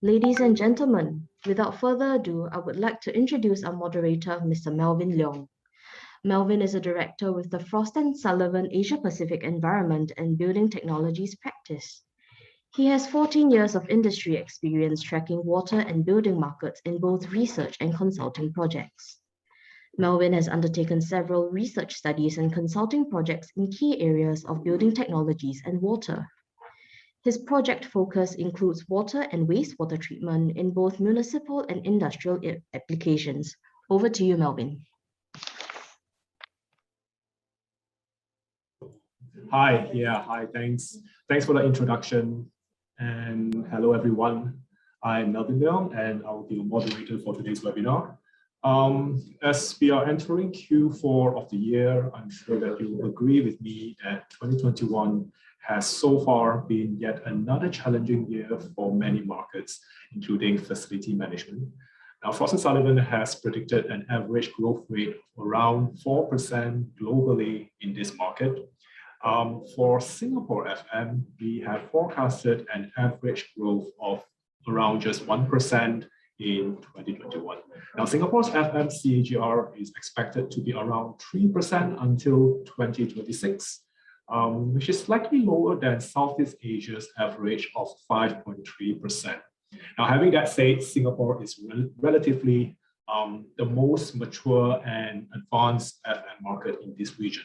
Ladies and gentlemen, without further ado, I would like to introduce our moderator, Mr. Melvin Leong. Melvin is a director with the Frost & Sullivan Asia Pacific Environment and Building Technologies practice. He has 14 years of industry experience tracking water and building markets in both research and consulting projects. Melvin has undertaken several research studies and consulting projects in key areas of building technologies and water. His project focus includes water and wastewater treatment in both municipal and industrial applications. Over to you, Melvin. Hi, thanks for the introduction. And hello, everyone. I'm Melvin Leong, and I will be your moderator for today's webinar. As we are entering Q4 of the year, I'm sure that you will agree with me that 2021 has so far been yet another challenging year for many markets, including facility management. Now, Frost & Sullivan has predicted an average growth rate of around 4% globally in this market. For Singapore FM, we have forecasted an average growth of around just 1% in 2021. Now, Singapore's FM CAGR is expected to be around 3% until 2026. Which is slightly lower than Southeast Asia's average of 5.3%. Now, having that said, Singapore is relatively the most mature and advanced FM market in this region.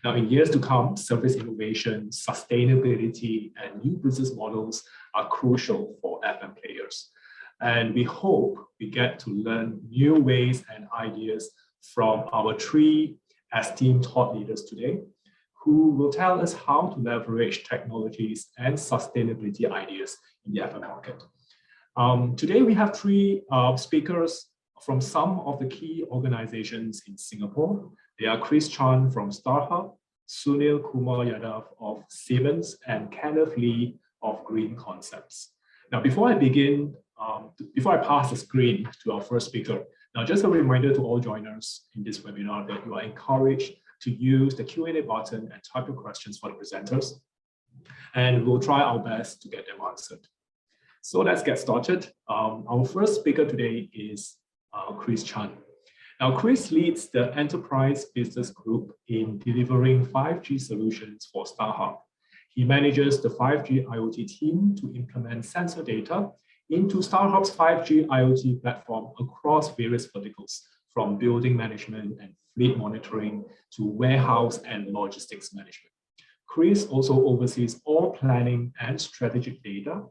Now, in years to come, service innovation, sustainability, and new business models are crucial for FM players. And we hope we get to learn new ways and ideas from our three esteemed thought leaders today, who will tell us how to leverage technologies and sustainability ideas in the FM market. Today, we have three speakers from some of the key organizations in Singapore. They are Chris Chan from StarHub, Sunil Kumar Yadav of Siemens, and Kenneth Lee of Green Concepts. Now, before I pass the screen to our first speaker, now just a reminder to all joiners in this webinar that you are encouraged to use the Q&A button and type your questions for the presenters. And we'll try our best to get them answered. So let's get started. Our first speaker today is Chris Chan. Now, Chris leads the Enterprise Business Group in delivering 5G solutions for StarHub. He manages the 5G IoT team to implement sensor data into StarHub's 5G IoT platform across various verticals, from building management and fleet monitoring to warehouse and logistics management. Chris also oversees all planning and strategic data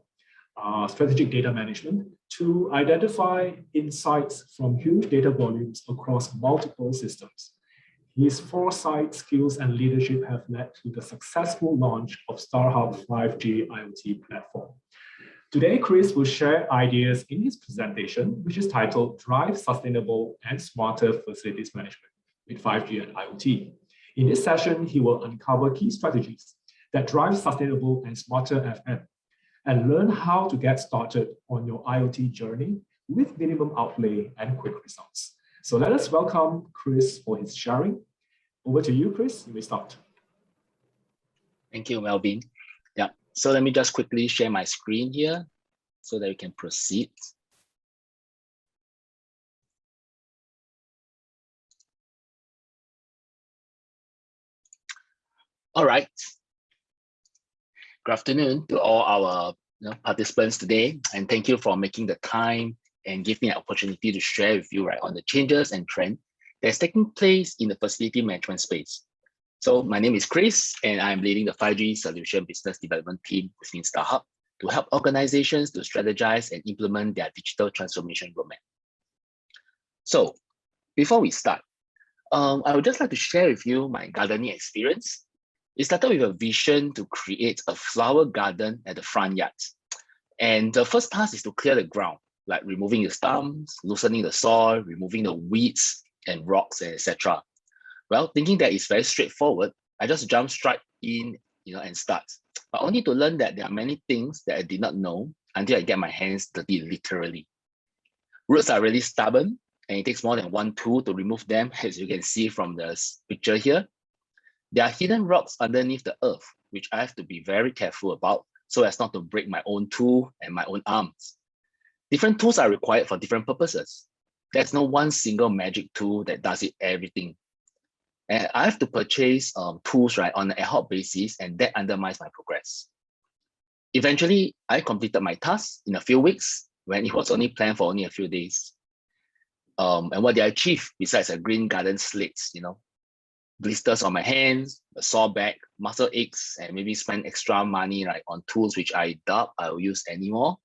management to identify insights from huge data volumes across multiple systems. His foresight, skills, and leadership have led to the successful launch of StarHub's 5G IoT platform. Today, Chris will share ideas in his presentation, which is titled Drive Sustainable and Smarter Facilities Management with 5G and IoT. In this session, he will uncover key strategies that drive sustainable and smarter FM and learn how to get started on your IoT journey with minimum outlay and quick results. So let us welcome Chris for his sharing. Over to you, Chris. You may start. Thank you, Melvin. Yeah, so let me just quickly share my screen here so that we can proceed. All right. Good afternoon to all our participants today, and thank you for making the time and give me an opportunity to share with you on the changes and trend that's taking place in the facility management space. So my name is Chris, and I'm leading the 5G solution business development team within StarHub to help organizations to strategize and implement their digital transformation roadmap. So before we start, I would just like to share with you my gardening experience. It started with a vision to create a flower garden at the front yard. And the first task is to clear the ground, like removing the stumps, loosening the soil, removing the weeds and rocks, etc. Well, thinking that it's very straightforward, I just jump straight in, and start. But only to learn that there are many things that I did not know until I get my hands dirty, literally. Roots are really stubborn, and it takes more than one tool to remove them, as you can see from the picture here. There are hidden rocks underneath the earth which I have to be very careful about so as not to break my own tool and my own arms. Different tools are required for different purposes. There's no one single magic tool that does it everything. And I have to purchase tools right on an ad hoc basis, and that undermines my progress. Eventually, I completed my task in a few weeks when it was only planned for only a few days. And what did I achieve besides a green garden slates, blisters on my hands, a sore back, muscle aches, and maybe spend extra money right on tools which I doubt I will use anymore.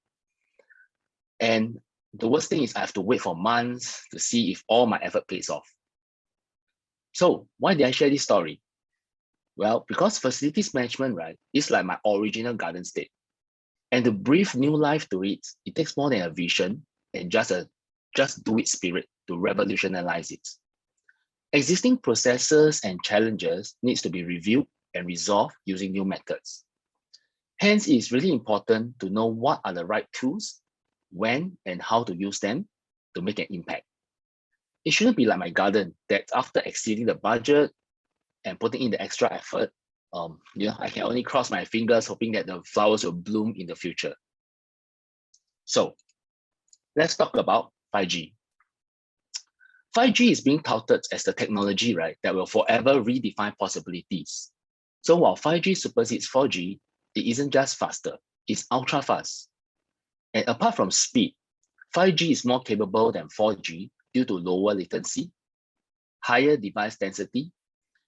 And the worst thing is I have to wait for months to see if all my effort pays off. So why did I share this story? Well, because facilities management, right, is like my original garden state. And to breathe new life to it, it takes more than a vision and just do it spirit to revolutionize it. Existing processes and challenges needs to be reviewed and resolved using new methods. Hence, it is really important to know what are the right tools, when and how to use them to make an impact. It shouldn't be like my garden that after exceeding the budget and putting in the extra effort, I can only cross my fingers hoping that the flowers will bloom in the future. So let's talk about 5G. 5G is being touted as the technology, right, that will forever redefine possibilities. So while 5G supersedes 4G, it isn't just faster, it's ultra fast. And apart from speed, 5G is more capable than 4G due to lower latency, higher device density,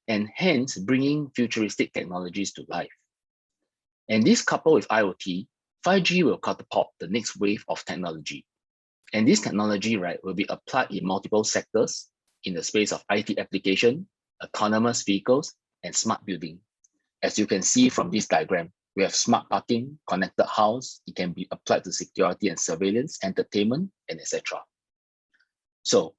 and hence bringing futuristic technologies to life. And this coupled with IoT, 5G will catapult the next wave of technology. And this technology, right, will be applied in multiple sectors in the space of IT application, autonomous vehicles, and smart building. As you can see from this diagram, we have smart parking, connected house. It can be applied to security and surveillance, entertainment, and etc. So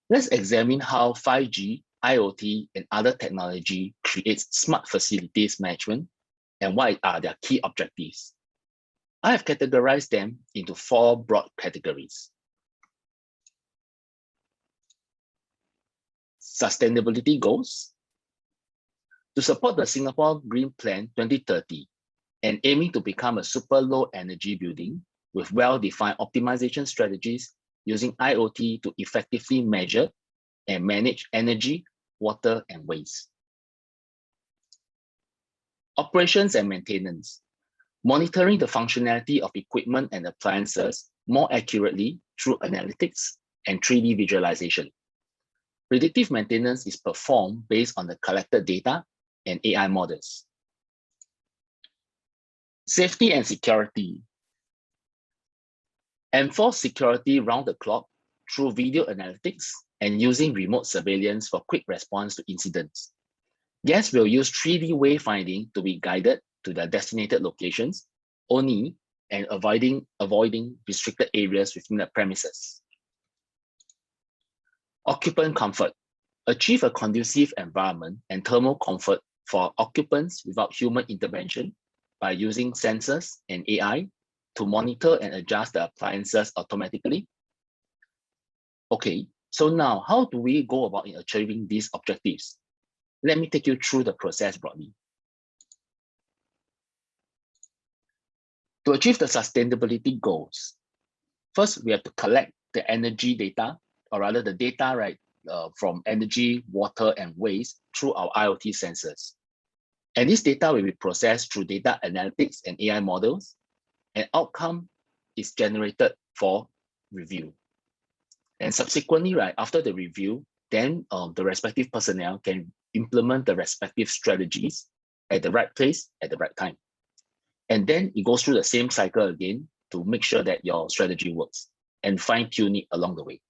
let's examine how 5G, IoT, and other technology creates smart facilities management and what are their key objectives. I have categorized them into 4 broad categories. Sustainability goals. To support the Singapore Green Plan 2030 and aiming to become a super low energy building with well-defined optimization strategies using IoT to effectively measure and manage energy, water, and waste. Operations and maintenance. Monitoring the functionality of equipment and appliances more accurately through analytics and 3D visualization. Predictive maintenance is performed based on the collected data and AI models. Safety and security. Enforce security round the clock through video analytics and using remote surveillance for quick response to incidents. Guests will use 3D wayfinding to be guided to their designated locations only and avoiding restricted areas within the premises. Occupant comfort. Achieve a conducive environment and thermal comfort for occupants without human intervention by using sensors and AI to monitor and adjust the appliances automatically. Okay, so now how do we go about in achieving these objectives? Let me take you through the process broadly. To achieve the sustainability goals, first we have to collect the energy data, or rather the data, right, from energy, water, and waste through our IoT sensors. And this data will be processed through data analytics and AI models, and outcome is generated for review. And subsequently, right, after the review, then the respective personnel can implement the respective strategies at the right place at the right time. And then it goes through the same cycle again to make sure that your strategy works and fine-tune it along the way.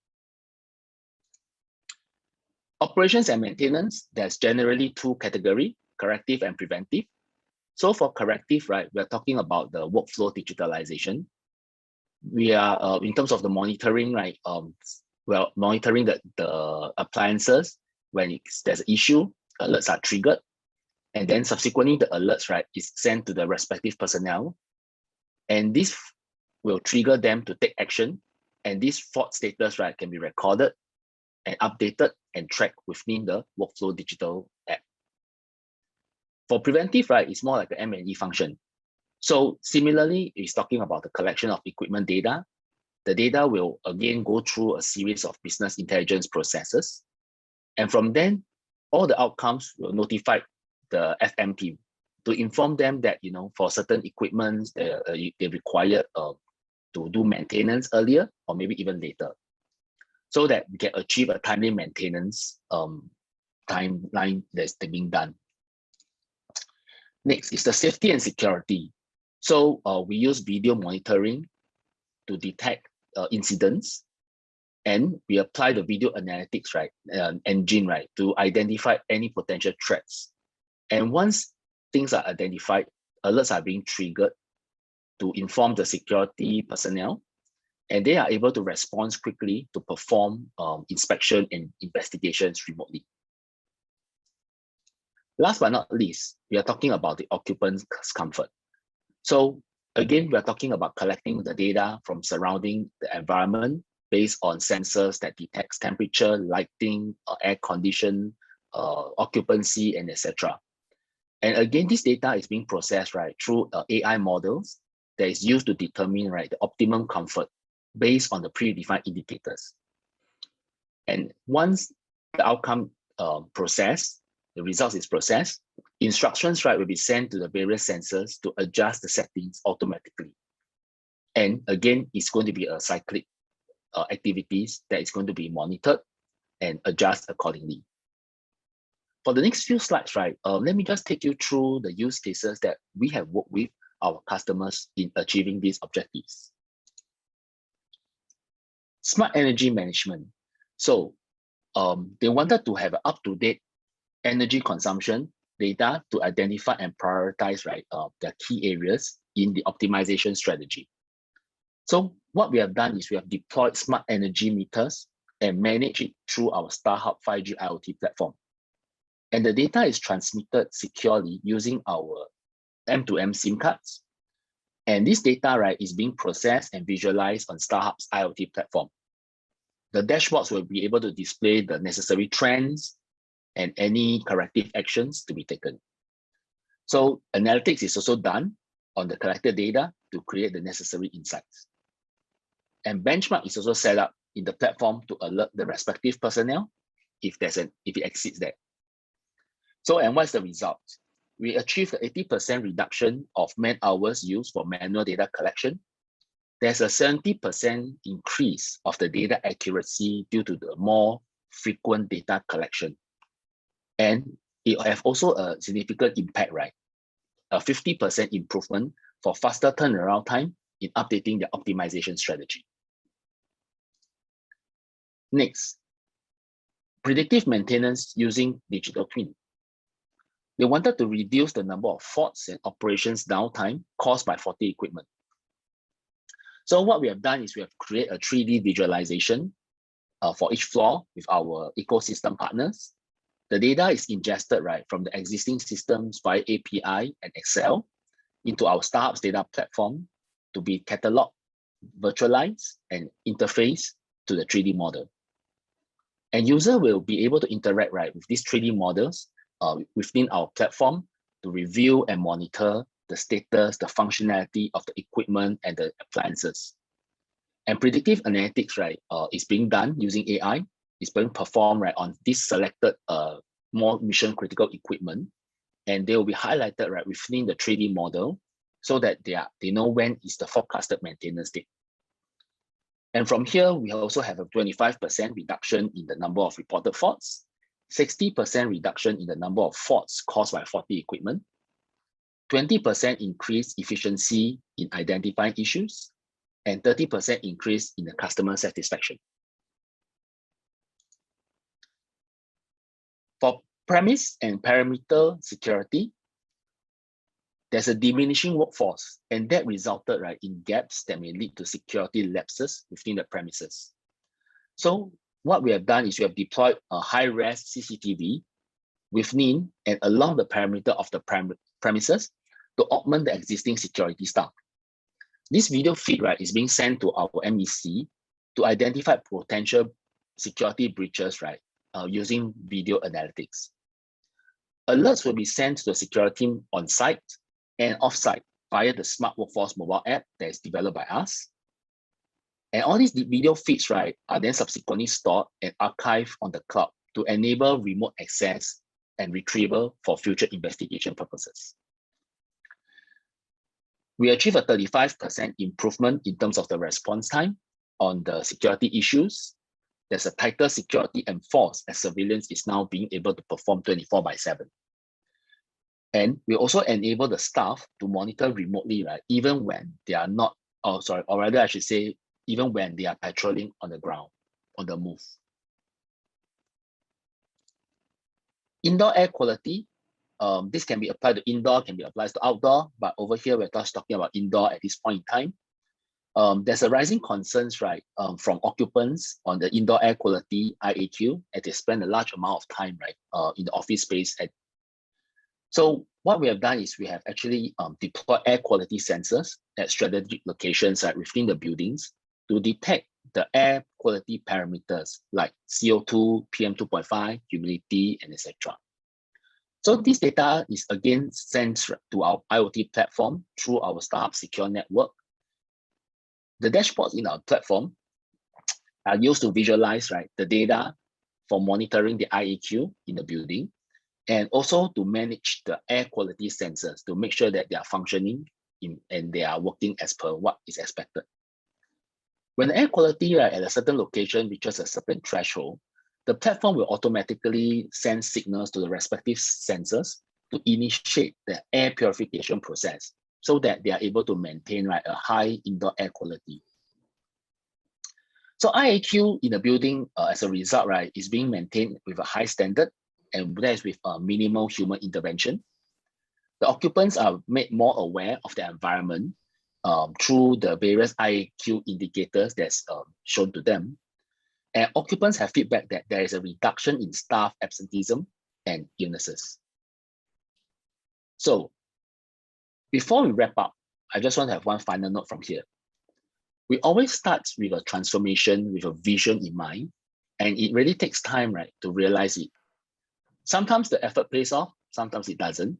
Operations and maintenance, there's generally 2 categories, corrective and preventive. So for corrective, right, we're talking about the workflow digitalization. We are, in terms of the monitoring, right, we're monitoring the appliances. When there's an issue, alerts are triggered. And then subsequently, the alerts, right, is sent to the respective personnel. And this will trigger them to take action. And this fault status, right, can be recorded and updated and tracked within the workflow digital app. For preventive, right, it's more like the M&E function. So similarly, it's talking about the collection of equipment data. The data will again go through a series of business intelligence processes. And from then, all the outcomes will notify the FM team to inform them that, for certain equipment, they require to do maintenance earlier or maybe even later, so that we can achieve a timely maintenance timeline that's being done. Next is the safety and security. So we use video monitoring to detect incidents, and we apply the video analytics, right, engine, right, to identify any potential threats. And once things are identified, alerts are being triggered to inform the security personnel, and they are able to respond quickly to perform inspection and investigations remotely. Last but not least, we are talking about the occupant's comfort. So again, we are talking about collecting the data from surrounding the environment based on sensors that detects temperature, lighting, air condition, occupancy, and etc. And again, this data is being processed, right, through AI models that is used to determine, right, the optimum comfort based on the predefined indicators. And once the outcome processed, the results is processed, instructions, right, will be sent to the various sensors to adjust the settings automatically. And again, it's going to be a cyclic activities that is going to be monitored and adjust accordingly. For the next few slides, right, let me just take you through the use cases that we have worked with our customers in achieving these objectives. Smart energy management. So they wanted to have up-to-date energy consumption data to identify and prioritize, right, the key areas in the optimization strategy. So what we have done is we have deployed smart energy meters and manage it through our StarHub 5G IoT platform. And the data is transmitted securely using our M2M SIM cards. And this data, right, is being processed and visualized on StarHub's IoT platform. The dashboards will be able to display the necessary trends and any corrective actions to be taken. So analytics is also done on the collected data to create the necessary insights. And benchmark is also set up in the platform to alert the respective personnel if it exceeds that. So, and what's the result? We achieved an 80% reduction of man hours used for manual data collection. There's a 70% increase of the data accuracy due to the more frequent data collection. And it have also a significant impact, right? A 50% improvement for faster turnaround time in updating the optimization strategy. Next, predictive maintenance using digital twin. They wanted to reduce the number of faults and operations downtime caused by faulty equipment. So what we have done is we have created a 3D visualization for each floor with our ecosystem partners. The data is ingested, right, from the existing systems via API and Excel into our StarHub's data platform to be cataloged, virtualized, and interfaced to the 3D model. And user will be able to interact, right, with these 3D models within our platform to review and monitor the status, the functionality of the equipment and the appliances. And predictive analytics, right, is being done using AI. It's being performed, right, on this selected more mission critical equipment, and they will be highlighted, right, within the 3D model so that they know when is the forecasted maintenance date. And from here, we also have a 25% reduction in the number of reported faults, 60% reduction in the number of faults caused by faulty equipment, 20% increase efficiency in identifying issues, and 30% increase in the customer satisfaction. For premise and perimeter security, there's a diminishing workforce, and that resulted, right, in gaps that may lead to security lapses within the premises. So what we have done is we have deployed a high-res CCTV within and along the perimeter of the premises to augment the existing security staff. This video feed, right, is being sent to our MEC to identify potential security breaches, right, using video analytics. Alerts will be sent to the security team on site and off-site via the Smart Workforce mobile app that is developed by us. And all these video feeds, right, are then subsequently stored and archived on the cloud to enable remote access and retrieval for future investigation purposes. We achieve a 35% improvement in terms of the response time on the security issues. There's a tighter security enforced as surveillance is now being able to perform 24/7. And we also enable the staff to monitor remotely, right, even when they are not, or rather I should say, even when they are patrolling on the ground, on the move. Indoor air quality, this can be applied to indoor, can be applied to outdoor, but over here we're just talking about indoor at this point in time. There's a rising concerns, right, from occupants on the indoor air quality IAQ, as they spend a large amount of time, right, in the office space. So what we have done is we have actually deployed air quality sensors at strategic locations, right, within the buildings to detect the air quality parameters like CO2, PM2.5, humidity, and etc. So this data is again sent to our IoT platform through our Starhub Secure Network. The dashboards in our platform are used to visualize, right, the data for monitoring the IAQ in the building, and also to manage the air quality sensors to make sure that they are functioning and they are working as per what is expected. When the air quality, right, at a certain location reaches a certain threshold, the platform will automatically send signals to the respective sensors to initiate the air purification process so that they are able to maintain, right, a high indoor air quality. So IAQ in a building, as a result, right, is being maintained with a high standard, and that is with minimal human intervention. The occupants are made more aware of their environment through the various IAQ indicators that's shown to them. And occupants have feedback that there is a reduction in staff absenteeism and illnesses. So before we wrap up, I just want to have one final note from here. We always start with a transformation with a vision in mind, and it really takes time, right, to realize it. Sometimes the effort pays off, sometimes it doesn't.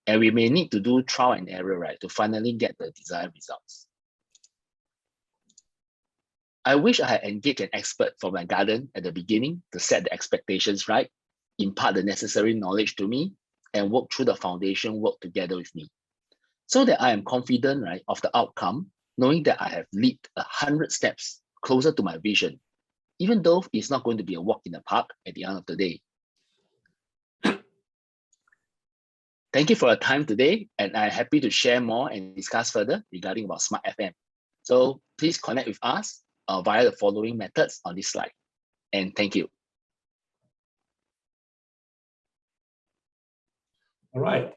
And we may need to do trial and error, right, to finally get the desired results. I wish I had engaged an expert from my garden at the beginning to set the expectations right, impart the necessary knowledge to me, and work through the foundation work together with me, so that I am confident, right, of the outcome, knowing that I have leaped 100 steps closer to my vision, even though it's not going to be a walk in the park at the end of the day. Thank you for your time today, and I'm happy to share more and discuss further regarding about Smart FM. So please connect with us via the following methods on this slide. And thank you. All right.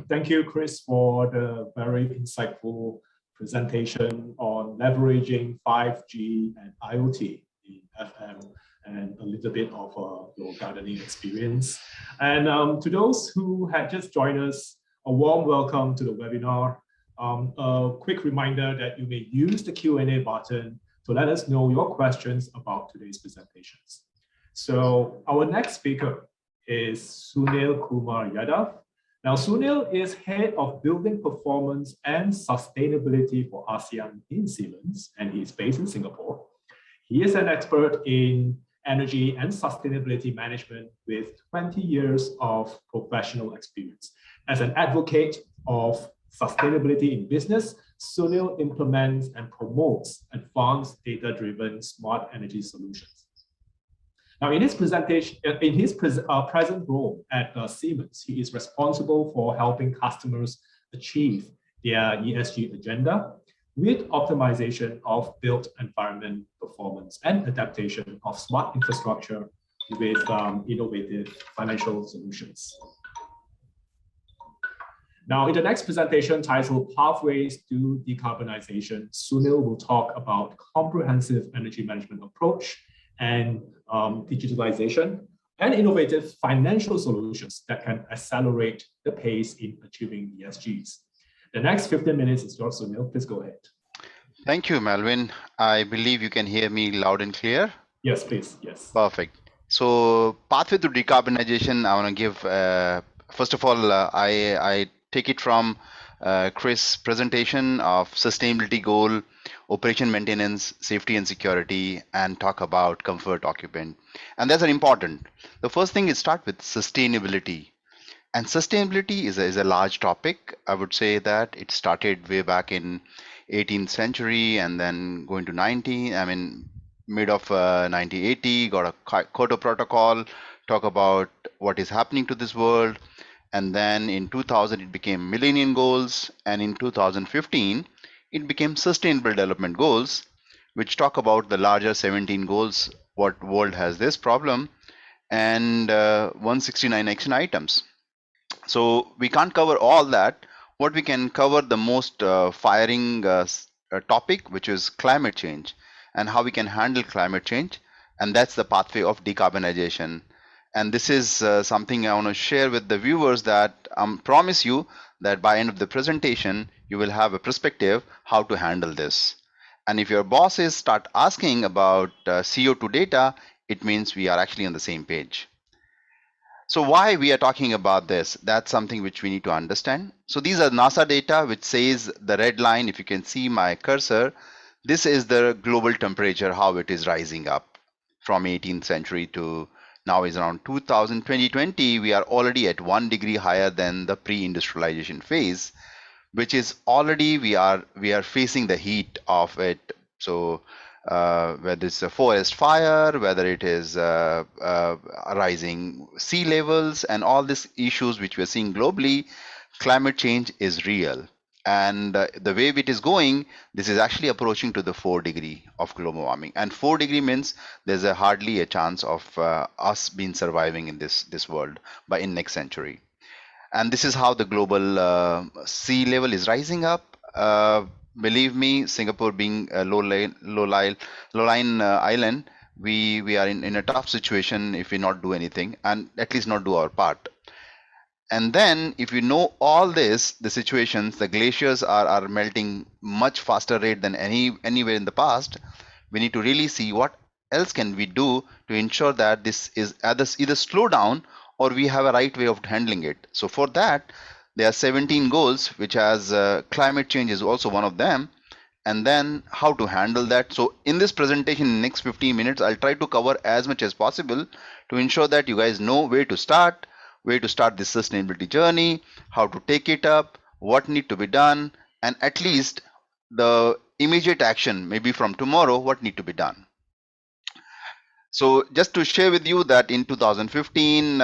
Thank you, Chris, for the very insightful presentation on leveraging 5G and IoT in FM and a little bit of your gardening experience. And to those who had just joined us, a warm welcome to the webinar. A quick reminder that you may use the Q&A button to let us know your questions about today's presentations. So our next speaker is Sunil Kumar Yadav. Now, Sunil is Head of Building Performance and Sustainability for ASEAN in Siemens, and he is based in Singapore. He is an expert in energy and sustainability management with 20 years of professional experience. As an advocate of sustainability in business, Sunil implements and promotes advanced data-driven smart energy solutions. Now, in his presentation, in his present role at Siemens, he is responsible for helping customers achieve their ESG agenda with optimization of built environment performance and adaptation of smart infrastructure with innovative financial solutions. Now, in the next presentation titled Pathways to Decarbonization, Sunil will talk about comprehensive energy management approach and digitalization and innovative financial solutions that can accelerate the pace in achieving ESGs. The next 15 minutes is yours, Sunil. Please go ahead. Thank you, Melvin. I believe you can hear me loud and clear. Yes, please. Yes. Perfect. So, pathway to decarbonization, I want to give First of all, I take it from Chris' presentation of sustainability goal, operation maintenance, safety and security, and talk about comfort occupant. And that's an important. The first thing is start with sustainability. And sustainability is a large topic. I would say that it started way back in 18th century and then going to 19, I mean, mid of 1980, got a Kyoto Protocol, talk about what is happening to this world. And then in 2000, it became Millennium Goals. And in 2015, it became Sustainable Development Goals, which talk about the larger 17 goals, what world has this problem, and 169 action items. So we can't cover all that. What we can cover the most firing topic, which is climate change and how we can handle climate change. And that's the pathway of decarbonization. And this is something I want to share with the viewers that promise you that by end of the presentation, you will have a perspective how to handle this. And if your bosses start asking about CO2 data, it means we are actually on the same page. So why we are talking about this, that's something which we need to understand. So these are NASA data, which says the red line, if you can see my cursor, this is the global temperature, how it is rising up from 18th century to now is around 2020. We are already at 1 degree higher than the pre-industrialization phase, which is already we are facing the heat of it. So whether it's a forest fire, whether it is rising sea levels and all these issues which we're seeing globally, climate change is real. And the way it is going, this is actually approaching to the 4 degree of global warming. And 4 degree means there's hardly a chance of us being surviving in this world by in next century. And this is how the global sea level is rising up. Believe me, Singapore being a low-lying island, we are in a tough situation if we not do anything, and at least not do our part. And then if you know all this, the situations, the glaciers are melting much faster rate than anywhere in the past. We need to really see what else can we do to ensure that this is either slow down or we have a right way of handling it. So for that, there are 17 goals, which has climate change is also one of them. And then how to handle that. So in this presentation, in the next 15 minutes, I'll try to cover as much as possible to ensure that you guys know where to start this sustainability journey, how to take it up, what need to be done, and at least the immediate action, maybe from tomorrow, what need to be done. So just to share with you that in 2015,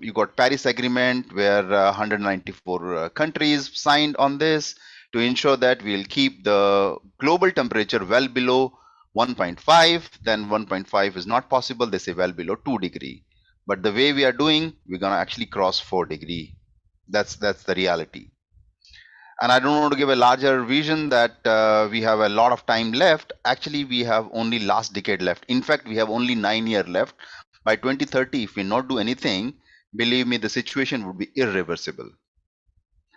you got Paris Agreement where 194 countries signed on this to ensure that we'll keep the global temperature well below 1.5. Then 1.5 is not possible. They say well below 2 degree. But the way we are doing, we're going to actually cross 4 degree. That's the reality. And I don't want to give a larger vision that we have a lot of time left. Actually, we have only last decade left. In fact, we have only 9 years left. By 2030, if we not do anything, believe me, the situation would be irreversible.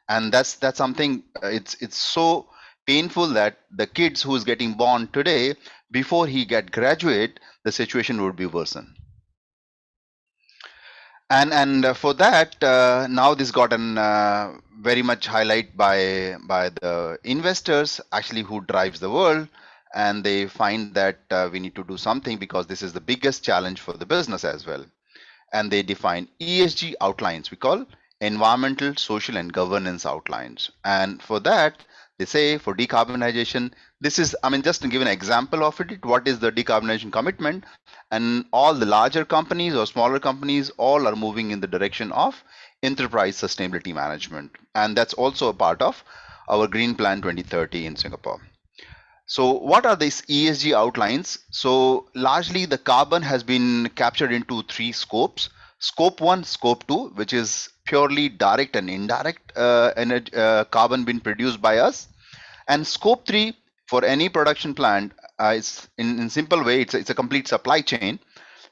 And that's something, it's so painful that the kids who is getting born today, before he get graduate, the situation would be worsened. And for that, now this got an very much highlight by the investors actually who drives the world, and they find that we need to do something because this is the biggest challenge for the business as well. And they define ESG outlines, we call environmental, social, and governance outlines. And for that, they say for decarbonization, this is, I mean, just to give an example of it, what is the decarbonization commitment? And all the larger companies or smaller companies all are moving in the direction of enterprise sustainability management. And that's also a part of our Green Plan 2030 in Singapore. So what are these ESG outlines? So largely the carbon has been captured into 3 scopes. Scope 1, Scope 2, which is purely direct and indirect carbon being produced by us. And Scope 3, for any production plant, is in simple way, it's a complete supply chain.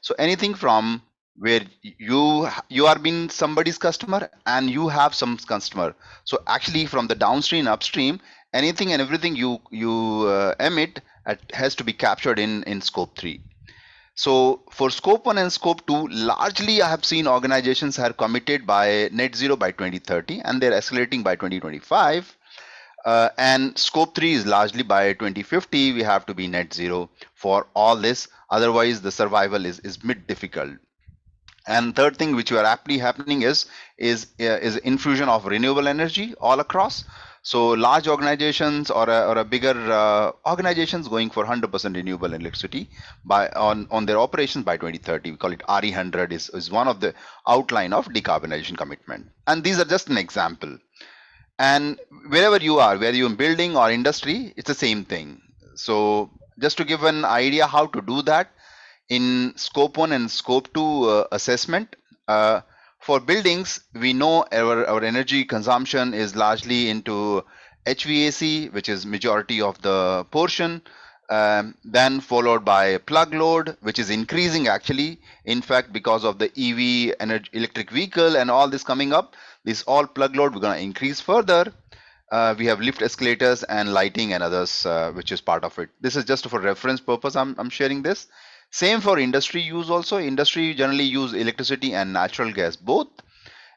So anything from where you are being somebody's customer and you have some customer. So actually from the downstream, upstream, anything and everything you emit has to be captured in Scope 3. So for scope 1 and scope 2, largely I have seen organizations are committed by net zero by 2030 and they're escalating by 2025. And scope 3 is largely by 2050, we have to be net zero for all this. Otherwise, the survival is bit difficult. And third thing which are aptly happening is infusion of renewable energy all across. So large organizations or a bigger organizations going for 100% renewable electricity on their operations by 2030. We call it RE100 is one of the outline of decarbonization commitment. And these are just an example. And wherever you are, whether you're in building or industry, it's the same thing. So just to give an idea how to do that, in scope 1 and scope 2 assessment, for buildings, we know our energy consumption is largely into HVAC, which is majority of the portion, then followed by plug load, which is increasing actually. In fact, because of the EV, electric vehicle and all this coming up, this all plug load, we're going to increase further. We have lift escalators and lighting and others, which is part of it. This is just for reference purpose. I'm sharing this. Same for industry use also. Industry generally use electricity and natural gas both.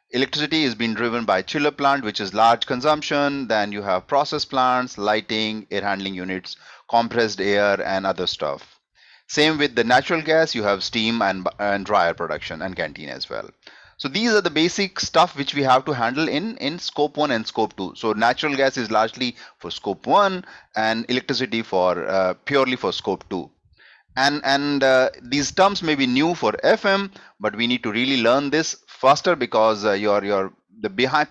Electricity is being driven by chiller plant, which is large consumption. Then you have process plants, lighting, air handling units, compressed air and other stuff. Same with the natural gas, you have steam and dryer production and canteen as well. So these are the basic stuff which we have to handle in scope 1 and scope 2. So natural gas is largely for scope 1 and electricity for purely for scope 2. And these terms may be new for FM, but we need to really learn this faster because the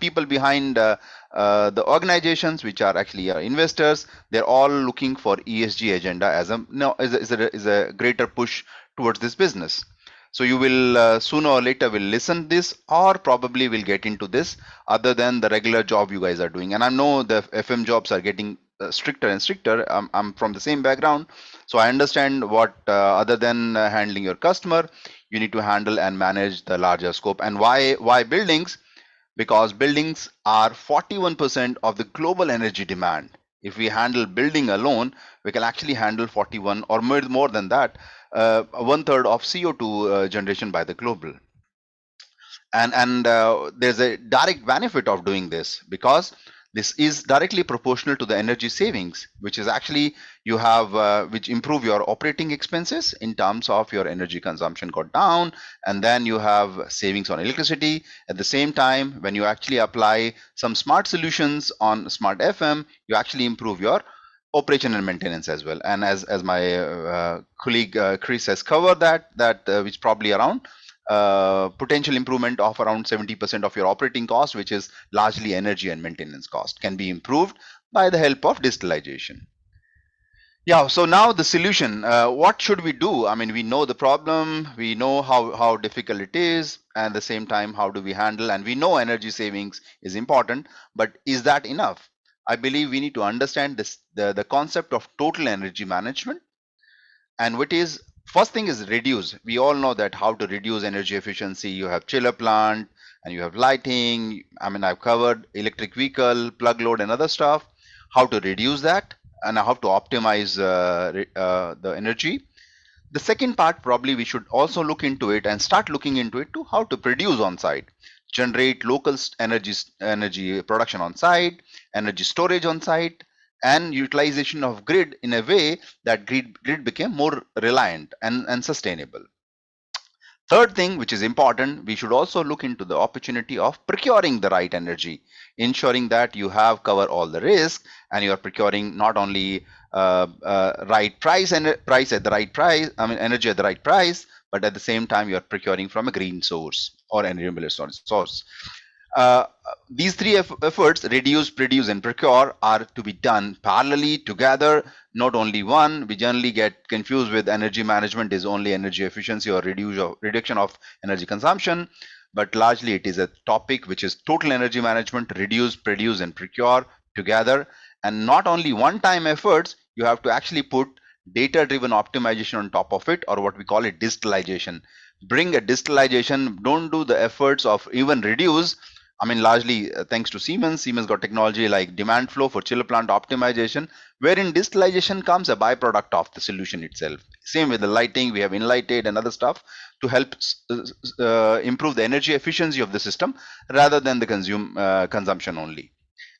people behind the organizations which are actually investors, they're all looking for ESG agenda as a greater push towards this business. So you will sooner or later will listen this or probably will get into this other than the regular job you guys are doing. And I know the FM jobs are getting stricter and stricter. I'm from the same background, so I understand what other than handling your customer, you need to handle and manage the larger scope. And why buildings? Because buildings are 41% of the global energy demand. If we handle building alone, we can actually handle 41 or more than that, 1/3 of CO2 generation by the global. And there's a direct benefit of doing this because this is directly proportional to the energy savings, which is actually you have which improve your operating expenses in terms of your energy consumption got down, and then you have savings on electricity. At the same time, when you actually apply some smart solutions on smart FM, you actually improve your operation and maintenance as well. And as my colleague Chris has covered that which probably around potential improvement of around 70% of your operating cost, which is largely energy and maintenance cost, can be improved by the help of digitalization. Yeah, so now the solution, what should we do? I mean, we know the problem, we know how difficult it is, and at the same time, how do we handle, and we know energy savings is important, but is that enough? I believe we need to understand this, the concept of total energy management. And what is first thing is reduce. We all know that how to reduce energy efficiency. You have chiller plant and you have lighting. I mean, I've covered electric vehicle, plug load and other stuff. How to reduce that and how to optimize the energy. The second part, probably we should also look into it and start looking into it to how to produce on site, generate local energy production on site, energy storage on site, and utilization of grid in a way that grid became more reliant and sustainable. Third thing, which is important, we should also look into the opportunity of procuring the right energy, ensuring that you have covered all the risk and you are procuring not only right price and price at the right price, I mean energy at the right price, but at the same time you are procuring from a green source or a renewable source. These three efforts, reduce, produce, and procure, are to be done parallelly together, not only one. We generally get confused with energy management is only energy efficiency or reduction of energy consumption, but largely it is a topic which is total energy management, reduce, produce, and procure together. And not only one-time efforts, you have to actually put data-driven optimization on top of it, or what we call it digitalization. Bring a digitalization, don't do the efforts of even reduce. I mean, largely thanks to Siemens got technology like demand flow for chiller plant optimization, wherein digitalization comes a byproduct of the solution itself. Same with the lighting, we have Enlighted and other stuff to help improve the energy efficiency of the system rather than the consumption only.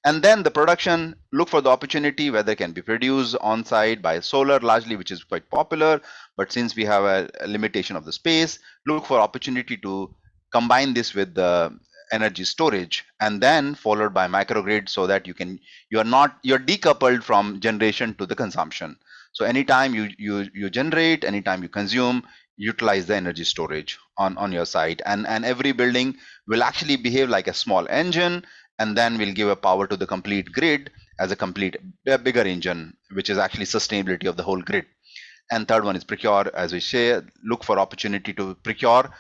And then the production, look for the opportunity whether it can be produced on site by solar largely, which is quite popular. But since we have a limitation of the space, look for opportunity to combine this with the energy storage, and then followed by microgrid, so that you're decoupled from generation to the consumption. So anytime you generate, anytime you consume, utilize the energy storage on your site, and every building will actually behave like a small engine, and then we'll give a power to the complete grid as a bigger engine, which is actually sustainability of the whole grid. And third one is procure, as we say, look for opportunity to procure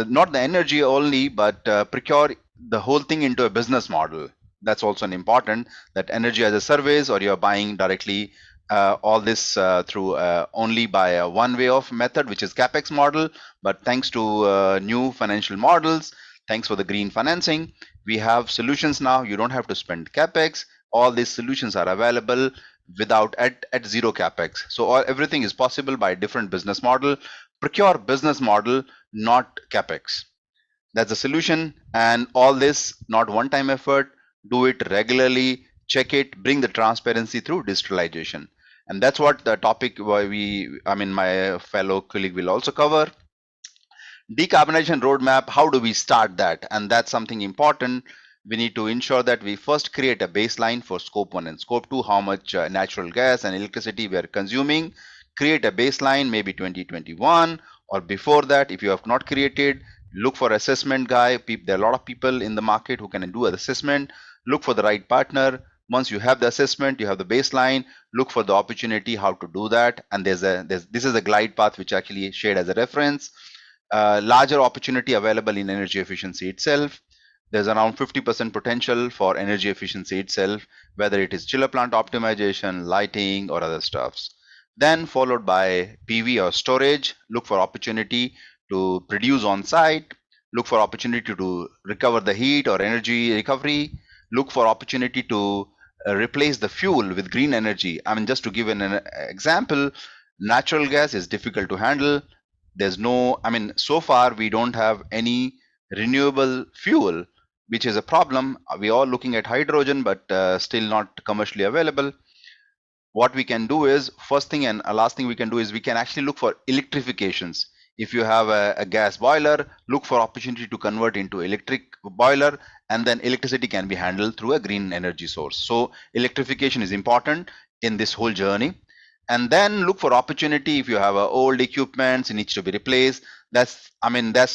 not the energy only, but procure the whole thing into a business model. That's also an important, that energy as a service, or you're buying directly all this through only by a one way of method, which is capex model. But thanks to new financial models, thanks for the green financing, we have solutions now. You don't have to spend capex. All these solutions are available without at zero capex. So everything is possible by different business model. Procure business model, not capex. That's the solution. And all this not one time effort. Do it regularly, check it, bring the transparency through digitalization. And that's what the topic my fellow colleague will also cover. Decarbonization roadmap, how do we start that? And that's something important. We need to ensure that we first create a baseline for scope 1 and scope 2, how much natural gas and electricity we are consuming. Create a baseline, maybe 2021, or before that. If you have not created, look for assessment guy. There are a lot of people in the market who can do an assessment. Look for the right partner. Once you have the assessment, you have the baseline, look for the opportunity how to do that. And this is a glide path which actually shared as a reference. Larger opportunity available in energy efficiency itself. There's around 50% potential for energy efficiency itself, whether it is chiller plant optimization, lighting, or other stuffs. Then followed by PV or storage. Look for opportunity to produce on site. Look for opportunity to recover the heat or energy recovery. Look for opportunity to replace the fuel with green energy. I mean, just to give an example, natural gas is difficult to handle. So far we don't have any renewable fuel, which is a problem. We are looking at hydrogen, but still not commercially available. What we can do is, first thing and last thing we can do is, we can actually look for electrifications. If you have a gas boiler, look for opportunity to convert into electric boiler, and then electricity can be handled through a green energy source. So electrification is important in this whole journey. And then look for opportunity. If you have old equipment, it needs to be replaced. That's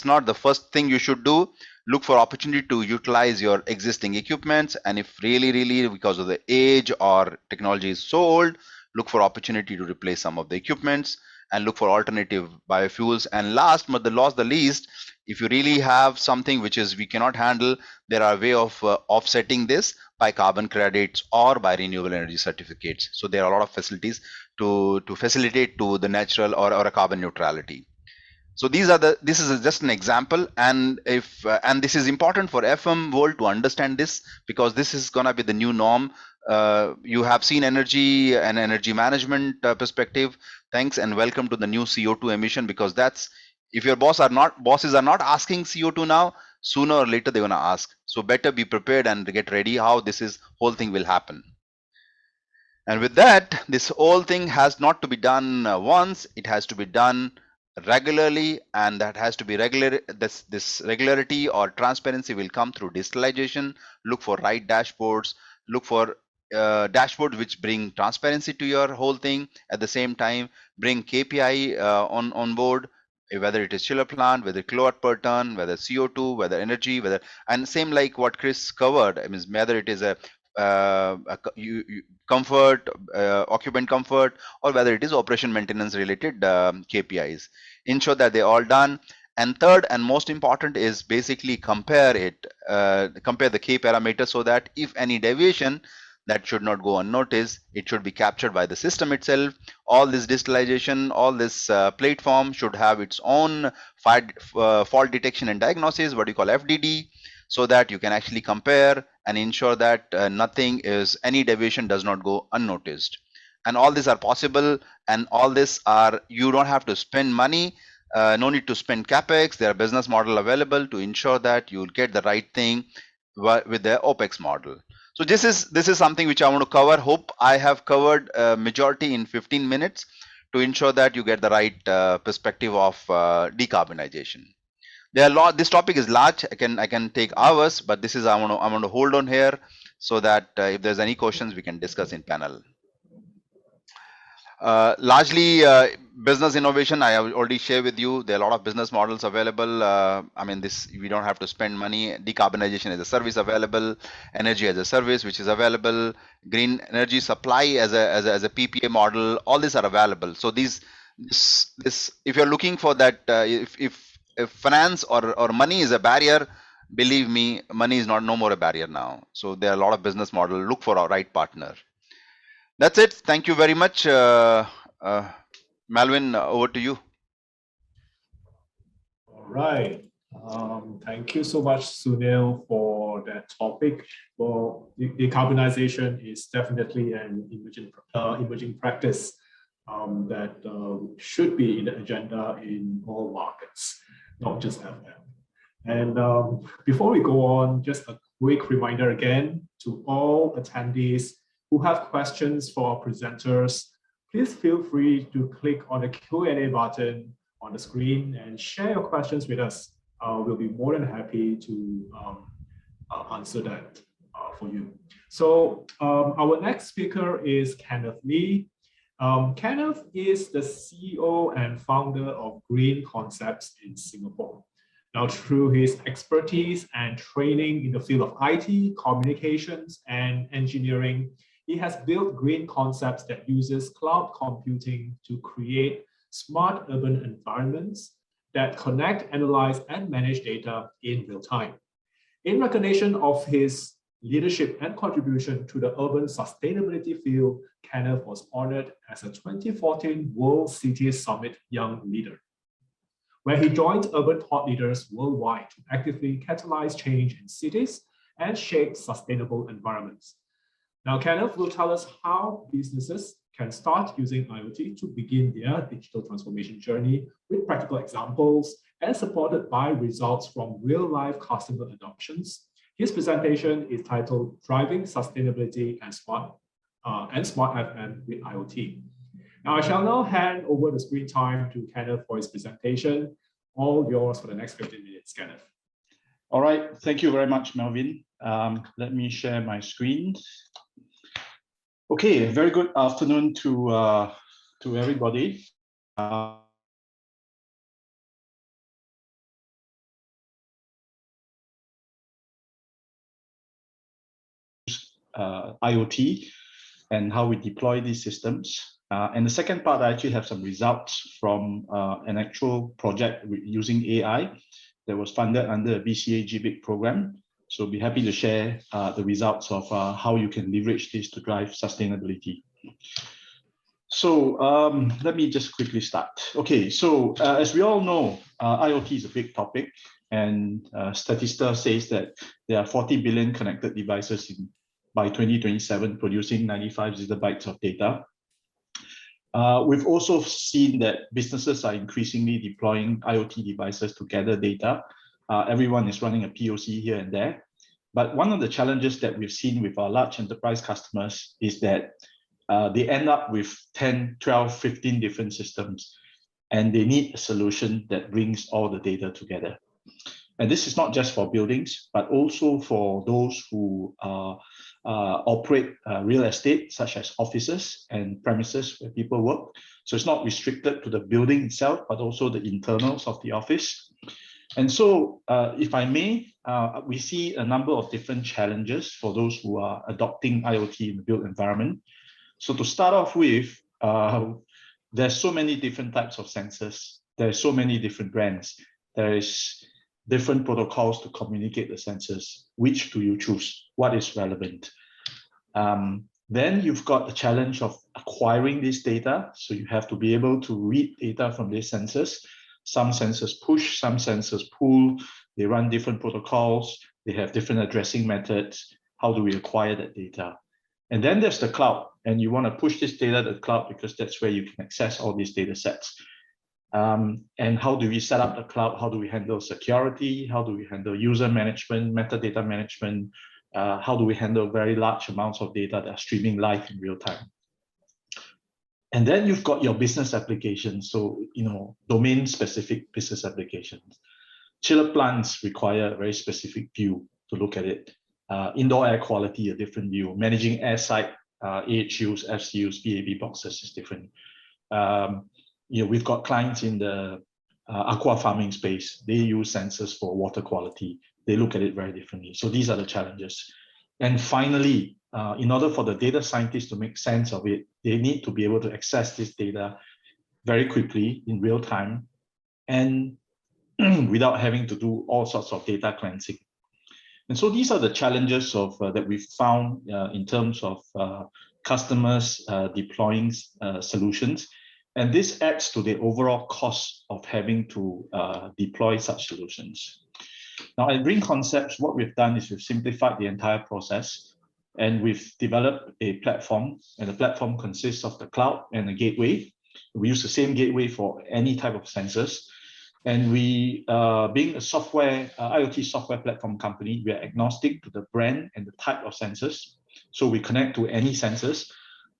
not the first thing you should do. Look for opportunity to utilize your existing equipments, and if really because of the age or technology is so old, look for opportunity to replace some of the equipments, and look for alternative biofuels. And last but the least, if you really have something which is we cannot handle, there are way of offsetting this by carbon credits or by renewable energy certificates. So there are a lot of facilities to facilitate to the natural or a carbon neutrality. So this is just an example, and and this is important for FM world to understand this, because this is going to be the new norm. You have seen energy and energy management perspective. Thanks and welcome to the new CO2 emission, because that's, if your bosses are not asking CO2 now, sooner or later they're going to ask. So better be prepared and get ready how whole thing will happen. And with that, this whole thing has not to be done once, it has to be done regularly, and that has to be regular. This regularity or transparency will come through digitalization. Look for right dashboards, look for dashboards which bring transparency to your whole thing. At the same time, bring KPI on board, whether it is chiller plant, whether kilowatt per ton, whether CO2, whether energy, and same like what Chris covered. I mean, whether it is a comfort, occupant comfort, or whether it is operation maintenance related KPIs. Ensure that they're all done. And third and most important is basically compare the K parameters, so that if any deviation, that should not go unnoticed. It should be captured by the system itself. All this digitalization, all this platform should have its own fault detection and diagnosis, what you call FDD, so that you can actually compare and ensure that any deviation does not go unnoticed. and all these are possible, and all this are, you don't have to spend money, no need to spend capex. There are business model available to ensure that you'll get the right thing with the OPEX model. So this is something which I want to cover. Hope I have covered majority in 15 minutes to ensure that you get the right perspective of decarbonization. There are a lot. This topic is large. I can take hours, but this is I want to hold on here so that if there's any questions we can discuss in panel. Largely business innovation, I have already shared with you. There are a lot of business models available. I mean, this, we don't have to spend money. Decarbonization as a service available, energy as a service which is available, green energy supply as a PPA model. All these are available. So this if you're looking for that, if finance or money is a barrier, believe me, money is no more a barrier now. So there are a lot of business model. Look for a right partner. That's it. Thank you very much. Malvin, over to you. All right. Thank you so much, Sunil, for that topic. Well, decarbonization is definitely an emerging practice that should be in the agenda in all markets, not just FM. And before we go on, just a quick reminder again to all attendees who have questions for our presenters. Please feel free to click on the Q&A button on the screen and share your questions with us. We'll be more than happy to answer that for you. So our next speaker is Kenneth Lee. Kenneth is the CEO and founder of Green Concepts in Singapore. Now, through his expertise and training in the field of IT, communications, and engineering, he has built Green Concepts that uses cloud computing to create smart urban environments that connect, analyze, and manage data in real time. In recognition of his leadership and contribution to the urban sustainability field, Kenneth was honored as a 2014 World City Summit Young Leader, where he joined urban thought leaders worldwide to actively catalyze change in cities and shape sustainable environments. Now, Kenneth will tell us how businesses can start using IoT to begin their digital transformation journey with practical examples and supported by results from real-life customer adoptions. His presentation is titled Driving Sustainability and Smart FM with IoT. Now, I shall now hand over the screen time to Kenneth for his presentation. All yours for the next 15 minutes, Kenneth. All right, thank you very much, Melvin. Let me share my screen. Okay, very good afternoon to everybody. IoT and how we deploy these systems. And the second part, I actually have some results from an actual project using AI that was funded under a BCA GBIC program. So be happy to share the results of how you can leverage this to drive sustainability. So let me just quickly start. Okay, so as we all know, IoT is a big topic, and Statista says that there are 40 billion connected devices by 2027, producing 95 zettabytes of data. We've also seen that businesses are increasingly deploying IoT devices to gather data. Everyone is running a POC here and there. But one of the challenges that we've seen with our large enterprise customers is that they end up with 10, 12, 15 different systems, and they need a solution that brings all the data together. And this is not just for buildings, but also for those who operate real estate, such as offices and premises where people work. So it's not restricted to the building itself, but also the internals of the office. And so, if I may, we see a number of different challenges for those who are adopting IoT in the built environment. So to start off with, there's so many different types of sensors. There's so many different brands. There is different protocols to communicate the sensors. Which do you choose? What is relevant? Then you've got the challenge of acquiring this data. So you have to be able to read data from these sensors. Some sensors push, some sensors pull. They run different protocols. They have different addressing methods. How do we acquire that data? And then there's the cloud. and you want to push this data to the cloud because that's where you can access all these data sets. And how do we set up the cloud? How do we handle security? How do we handle user management, metadata management? How do we handle very large amounts of data that are streaming live in real time? And then you've got your business applications. So, domain-specific business applications. Chiller plants require a very specific view to look at it. Indoor air quality, a different view. Managing airside, AHUs, FCUs, VAV boxes is different. We've got clients in the aqua farming space. They use sensors for water quality. They look at it very differently. So these are the challenges. And finally, in order for the data scientists to make sense of it, they need to be able to access this data very quickly in real time and without having to do all sorts of data cleansing. And so these are the challenges that we've found in terms of customers deploying solutions. And this adds to the overall cost of having to deploy such solutions. Now, at Green Concepts, what we've done is we've simplified the entire process, and we've developed a platform, and the platform consists of the cloud and a gateway. We use the same gateway for any type of sensors. And we, being a IoT software platform company, we are agnostic to the brand and the type of sensors. So we connect to any sensors.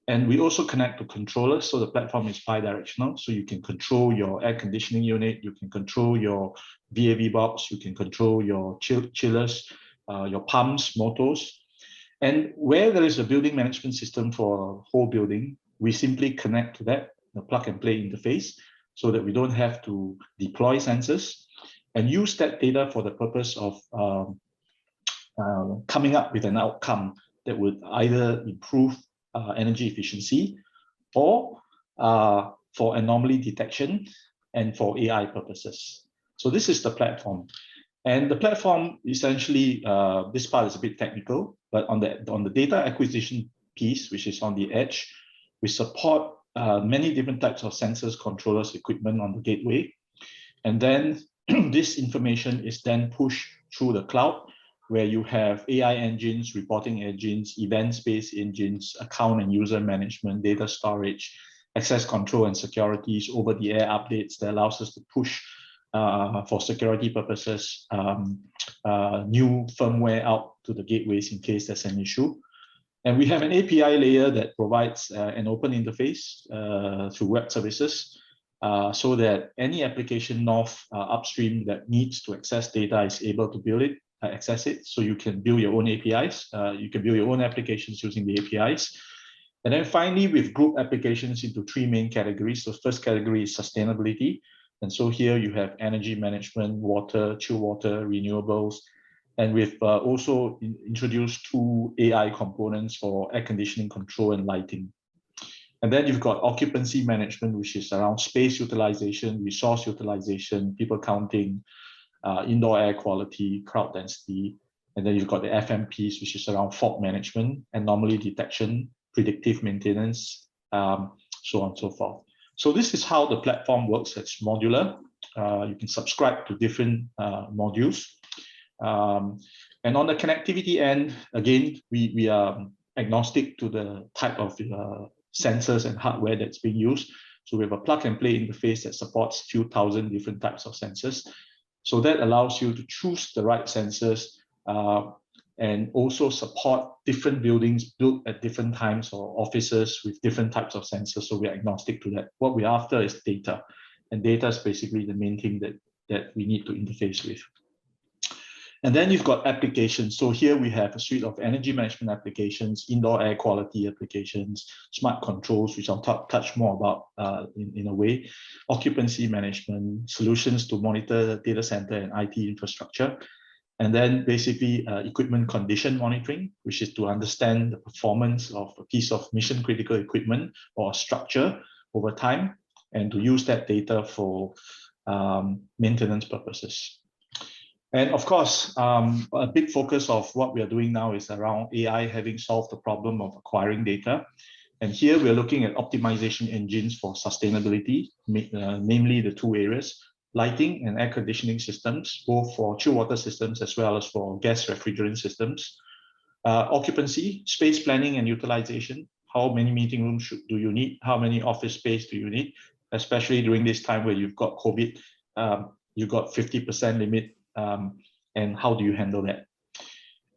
And we also connect to controllers. So the platform is bi-directional. So you can control your air conditioning unit, you can control your VAV box, you can control your chillers, your pumps, motors. And where there is a building management system for a whole building, we simply connect to that, the plug and play interface, so that we don't have to deploy sensors and use that data for the purpose of coming up with an outcome that would either improve energy efficiency or for anomaly detection and for AI purposes. So this is the platform. And the platform, essentially, this part is a bit technical, but on the data acquisition piece, which is on the edge, we support many different types of sensors, controllers, equipment on the gateway. And then this information is then pushed through the cloud, where you have AI engines, reporting engines, events-based engines, account and user management, data storage, access control and securities, over-the-air updates that allows us to push for security purposes, new firmware out to the gateways in case there's an issue. And we have an API layer that provides an open interface through web services so that any application north upstream that needs to access data is able to access it. So you can build your own APIs. You can build your own applications using the APIs. And then finally, we've grouped applications into three main categories. The first category is sustainability. And so here you have energy management, water, chill water, renewables. And we've also introduced two AI components for air conditioning control and lighting. And then you've got occupancy management, which is around space utilization, resource utilization, people counting, indoor air quality, crowd density. And then you've got the FM piece, which is around fault management, anomaly detection, predictive maintenance, so on and so forth. So this is how the platform works. It's modular. You can subscribe to different modules. And on the connectivity end, again, we are agnostic to the type of sensors and hardware that's being used. So we have a plug and play interface that supports a few thousand different types of sensors. So that allows you to choose the right sensors and also support different buildings built at different times or offices with different types of sensors. So we're agnostic to that. What we're after is data. And data is basically the main thing that we need to interface with. And then you've got applications. So here we have a suite of energy management applications, indoor air quality applications, smart controls, which I'll touch more about in a way, occupancy management, solutions to monitor data center and IT infrastructure. And then basically equipment condition monitoring, which is to understand the performance of a piece of mission critical equipment or structure over time, and to use that data for maintenance purposes. And of course, a big focus of what we are doing now is around AI having solved the problem of acquiring data. And here we're looking at optimization engines for sustainability, namely the two areas, lighting and air conditioning systems, both for chill water systems as well as for gas refrigerant systems. Occupancy, space planning and utilization how many meeting rooms do you need? How many office space do you need? Especially during this time where you've got COVID, you've got 50% limit, and how do you handle that?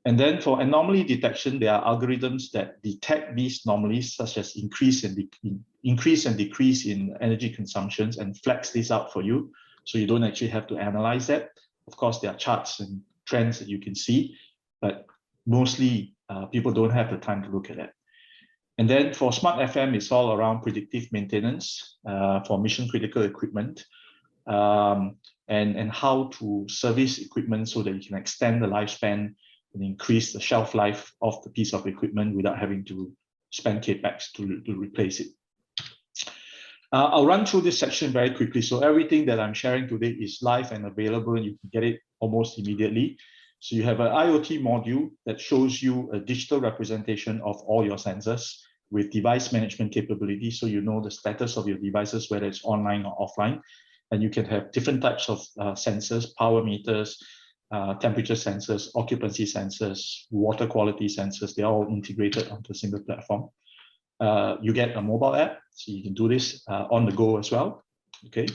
And then for anomaly detection, there are algorithms that detect these anomalies, such as increase and decrease in energy consumptions, and flags this out for you. So you don't actually have to analyze that. Of course, there are charts and trends that you can see, but mostly people don't have the time to look at that. And then for Smart FM, it's all around predictive maintenance for mission critical equipment, and how to service equipment so that you can extend the lifespan and increase the shelf life of the piece of equipment without having to spend capex to replace it. I'll run through this section very quickly. So everything that I'm sharing today is live and available, and you can get it almost immediately. So you have an IoT module that shows you a digital representation of all your sensors with device management capability. So you know the status of your devices, whether it's online or offline. And you can have different types of sensors, power meters, temperature sensors, occupancy sensors, water quality sensors. They're all integrated onto a single platform. You get a mobile app, so you can do this on the go as well. Okay.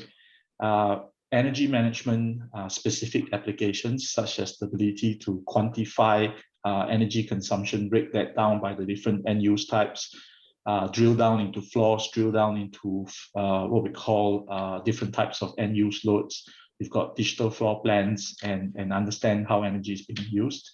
Energy management specific applications, such as the ability to quantify energy consumption, break that down by the different end use types, drill down into floors, drill down into what we call different types of end use loads. We've got digital floor plans and understand how energy is being used.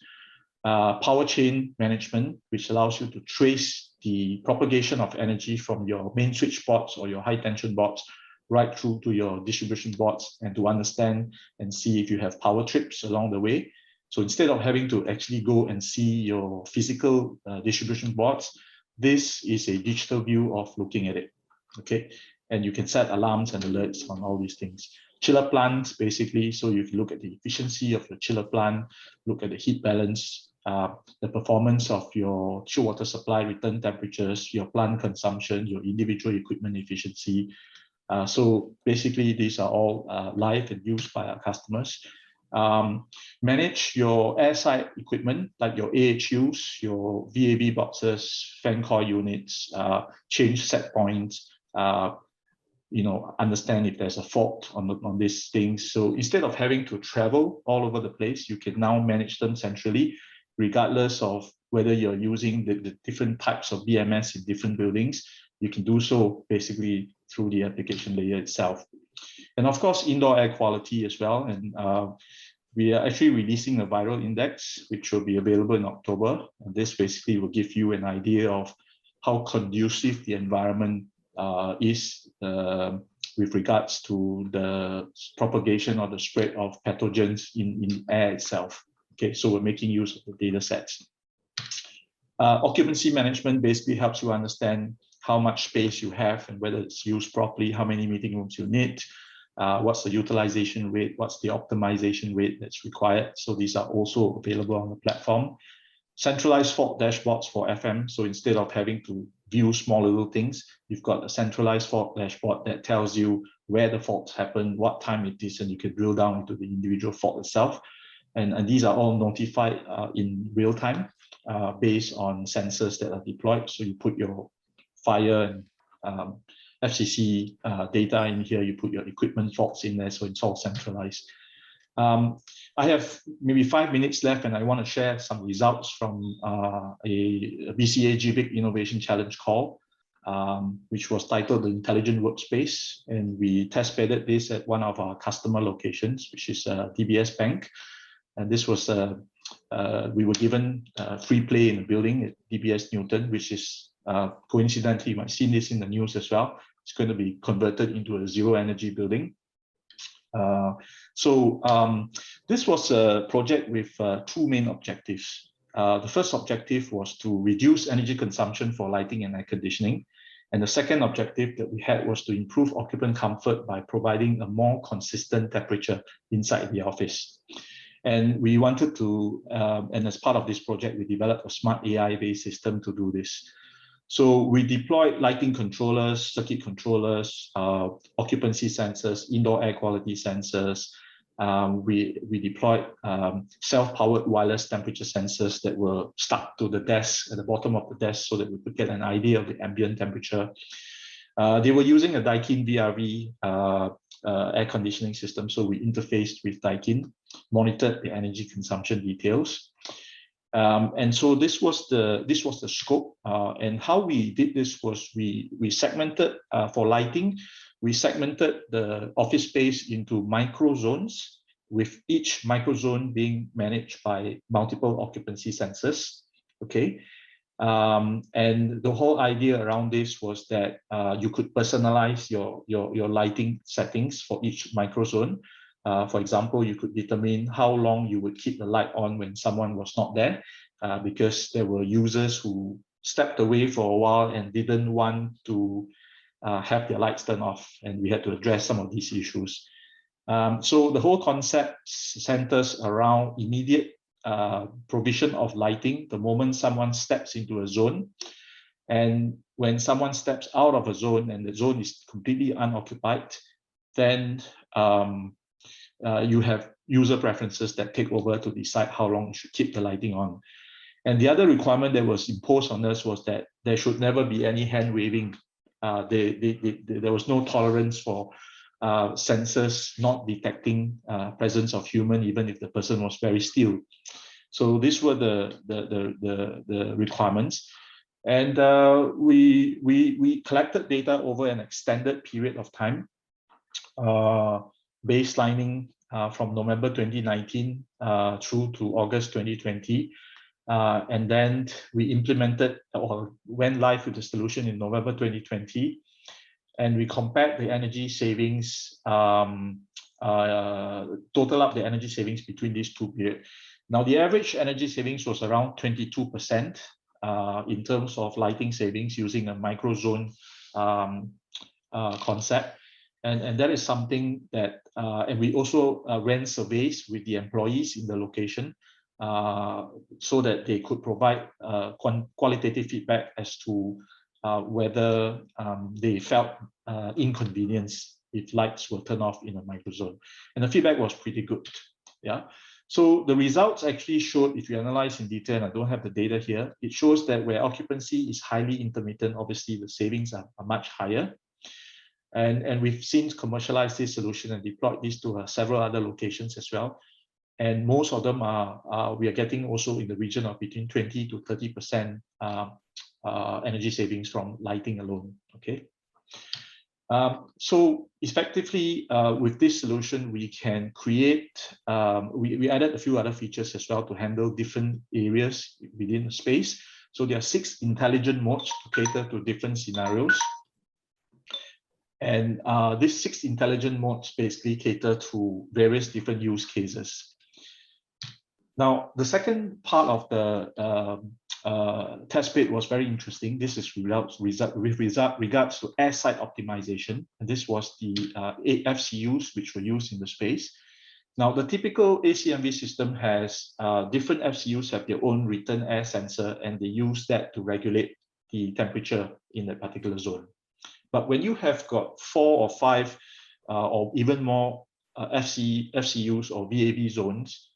Power chain management, which allows you to trace the propagation of energy from your main switch boards or your high tension boards right through to your distribution boards, and to understand and see if you have power trips along the way. So instead of having to actually go and see your physical distribution boards, this is a digital view of looking at it. Okay, and you can set alarms and alerts on all these things. Chiller plants, basically, so you can look at the efficiency of your chiller plant, look at the heat balance, the performance of your chill water supply, return temperatures, your plant consumption, your individual equipment efficiency. So basically, these are all live and used by our customers. Manage your airside equipment, like your AHUs, your VAB boxes, fan coil units, change set points, understand if there's a fault on these things. So instead of having to travel all over the place, you can now manage them centrally, regardless of whether you're using the different types of BMS in different buildings. You can do so basically through the application layer itself. And of course, indoor air quality as well. And we are actually releasing a viral index, which will be available in October. And this basically will give you an idea of how conducive the environment is with regards to the propagation or the spread of pathogens in air itself. Okay, so we're making use of the data sets. Occupancy management basically helps you understand how much space you have and whether it's used properly, how many meeting rooms you need, what's the utilization rate, what's the optimization rate that's required. So these are also available on the platform. Centralized fault dashboards for FM. So instead of having to view small little things, you've got a centralized fault dashboard that tells you where the faults happen, what time it is, and you can drill down into the individual fault itself. And these are all notified in real time based on sensors that are deployed. So you put your fire and FCC data in here, you put your equipment faults in there, so it's all centralized. I have maybe 5 minutes left, and I want to share some results from a BCA GBIC Innovation Challenge call, which was titled the Intelligent Workspace. And we test bedded this at one of our customer locations, which is DBS Bank. And this was, we were given free play in the building at DBS Newton, which is coincidentally, you might have seen this in the news as well. It's going to be converted into a zero energy building. This was a project with two main objectives. The first objective was to reduce energy consumption for lighting and air conditioning. And the second objective that we had was to improve occupant comfort by providing a more consistent temperature inside the office. And we wanted to, and as part of this project, we developed a smart AI-based system to do this. So we deployed lighting controllers, circuit controllers, occupancy sensors, indoor air quality sensors, we deployed self-powered wireless temperature sensors that were stuck to the desk at the bottom of the desk so that we could get an idea of the ambient temperature. They were using a Daikin VRV air conditioning system, so we interfaced with Daikin, monitored the energy consumption details. And so this was the scope. And how we did this was we segmented for lighting. We segmented the office space into micro zones, with each micro zone being managed by multiple occupancy sensors. Okay. And the whole idea around this was that you could personalize your lighting settings for each micro zone. For example, you could determine how long you would keep the light on when someone was not there, because there were users who stepped away for a while and didn't want to have their lights turned off, and we had to address some of these issues. So the whole concept centers around immediate provision of lighting the moment someone steps into a zone. And when someone steps out of a zone and the zone is completely unoccupied, then you have user preferences that take over to decide how long you should keep the lighting on. And the other requirement that was imposed on us was that there should never be any hand waving. There was no tolerance for sensors not detecting presence of human, even if the person was very still. So these were the requirements. And we collected data over an extended period of time, baselining from November 2019 through to August 2020. And then we implemented or went live with the solution in November 2020. And we compared the energy savings, total up the energy savings between these two periods. Now, the average energy savings was around 22% in terms of lighting savings using a micro zone concept. And that is something that, and we also ran surveys with the employees in the location so that they could provide qualitative feedback as to whether they felt inconvenience if lights were turned off in a microzone. And the feedback was pretty good. Yeah. So the results actually showed, if you analyze in detail, and I don't have the data here, it shows that where occupancy is highly intermittent, obviously the savings are much higher. And we've since commercialized this solution and deployed this to several other locations as well. And most of them we are getting also in the region of between 20 to 30% energy savings from lighting alone. Okay. So effectively, with this solution, we can create, we added a few other features as well to handle different areas within the space. So there are 6 intelligent modes to cater to different scenarios. And these 6 intelligent modes basically cater to various different use cases. Now, the second part of the test bed was very interesting. This is with regards to airside optimization. And this was the 8 FCUs which were used in the space. Now, the typical ACMV system has different FCUs have their own return air sensor, and they use that to regulate the temperature in a particular zone. But when you have got 4 or 5 or even more FCUs or VAV zones,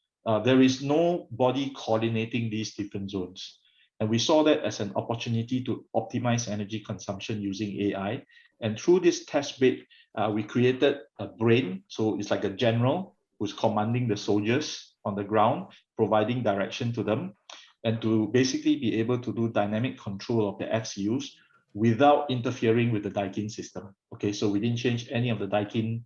there is no body coordinating these different zones. And we saw that as an opportunity to optimize energy consumption using AI. And through this test bed, we created a brain. So it's like a general who's commanding the soldiers on the ground, providing direction to them, and to basically be able to do dynamic control of the FCUs without interfering with the Daikin system. Okay, so we didn't change any of the Daikin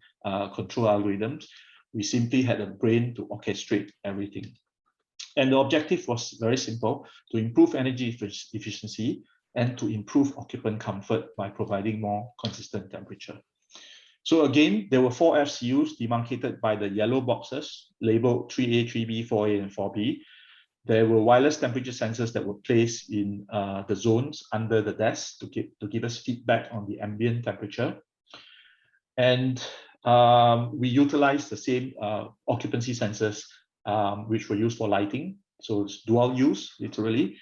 control algorithms. We simply had a brain to orchestrate everything. And the objective was very simple: to improve energy efficiency and to improve occupant comfort by providing more consistent temperature. So again, there were 4 FCUs demarcated by the yellow boxes labeled 3A, 3B, 4A, and 4B. There were wireless temperature sensors that were placed in the zones under the desk to give us feedback on the ambient temperature. And we utilized the same occupancy sensors which were used for lighting. So it's dual use, literally,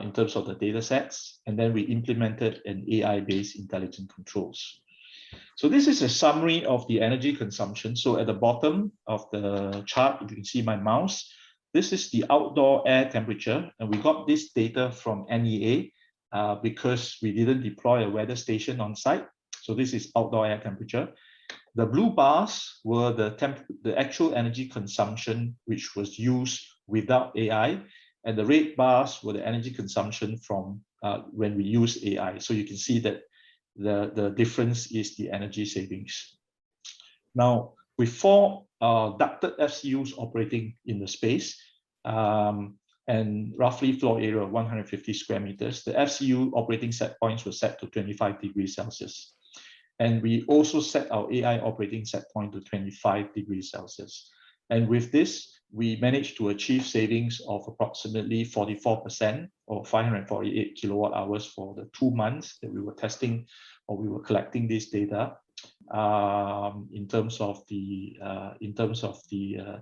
in terms of the data sets. And then we implemented an AI-based intelligent controls. So this is a summary of the energy consumption. So at the bottom of the chart, if you can see my mouse, this is the outdoor air temperature. And we got this data from NEA because we didn't deploy a weather station on site. So this is outdoor air temperature. The blue bars were the actual energy consumption which was used without AI. And the red bars were the energy consumption from when we use AI. So you can see that the difference is the energy savings. Now, with 4 ducted FCUs operating in the space and roughly floor area of 150 square meters, the FCU operating set points were set to 25 degrees Celsius. And we also set our AI operating set point to 25 degrees Celsius. And with this, we managed to achieve savings of approximately 44% or 548 kilowatt hours for the 2 months that we were testing or we were collecting this data in terms of the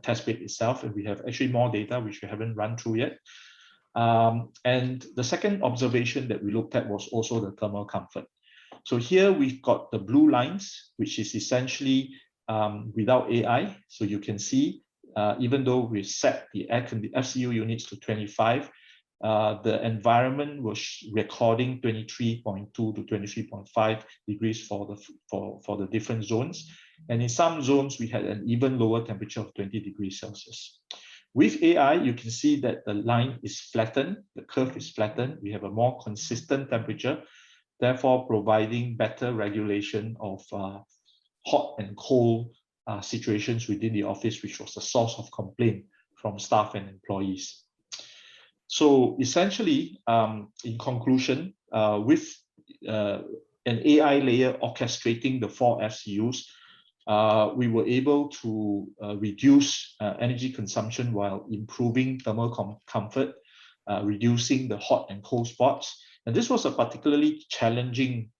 test bed itself. And we have actually more data which we haven't run through yet. And the second observation that we looked at was also the thermal comfort. So here we've got the blue lines, which is essentially without AI. So you can see, even though we set the FCU units to 25, the environment was recording 23.2 to 23.5 degrees for the different zones. And in some zones, we had an even lower temperature of 20 degrees Celsius. With AI, you can see that the line is flattened, the curve is flattened. We have a more consistent temperature, therefore providing better regulation of hot and cold situations within the office, which was the source of complaint from staff and employees. So essentially, in conclusion, with an AI layer orchestrating the 4 FCUs, we were able to reduce energy consumption while improving thermal comfort, reducing the hot and cold spots. And this was a particularly challenging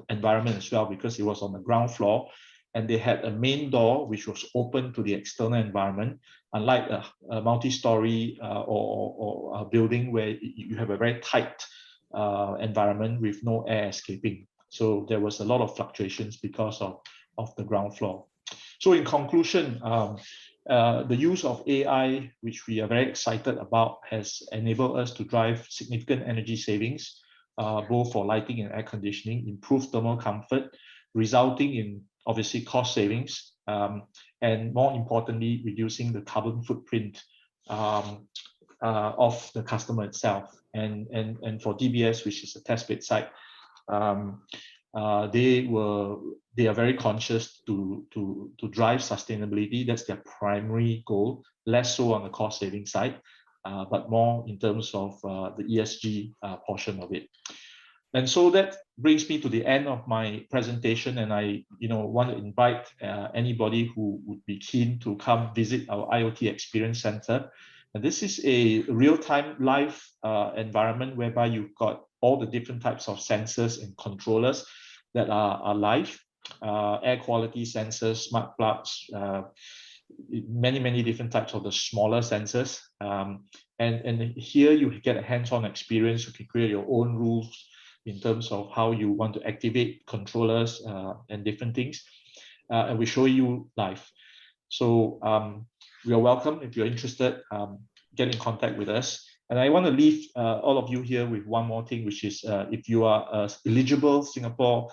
environment as well, because it was on the ground floor and they had a main door which was open to the external environment, unlike a multi-story or a building where you have a very tight environment with no air escaping. So there was a lot of fluctuations because of the ground floor. So in conclusion, the use of AI, which we are very excited about, has enabled us to drive significant energy savings, both for lighting and air conditioning, improve thermal comfort, resulting in obviously cost savings, and more importantly, reducing the carbon footprint of the customer itself. And for DBS, which is a test bed site, they are very conscious to drive sustainability. That's their primary goal, less so on the cost saving side, but more in terms of the ESG portion of it. And so that brings me to the end of my presentation, and I want to invite anybody who would be keen to come visit our IoT Experience Centre. And this is a real-time live environment whereby you've got all the different types of sensors and controllers that are live, air quality sensors, smart plugs, many different types of the smaller sensors. And here you get a hands-on experience. You can create your own rules in terms of how you want to activate controllers and different things. And we show you live. So you are welcome. If you're interested, get in contact with us. And I want to leave all of you here with one more thing, which is if you are eligible Singapore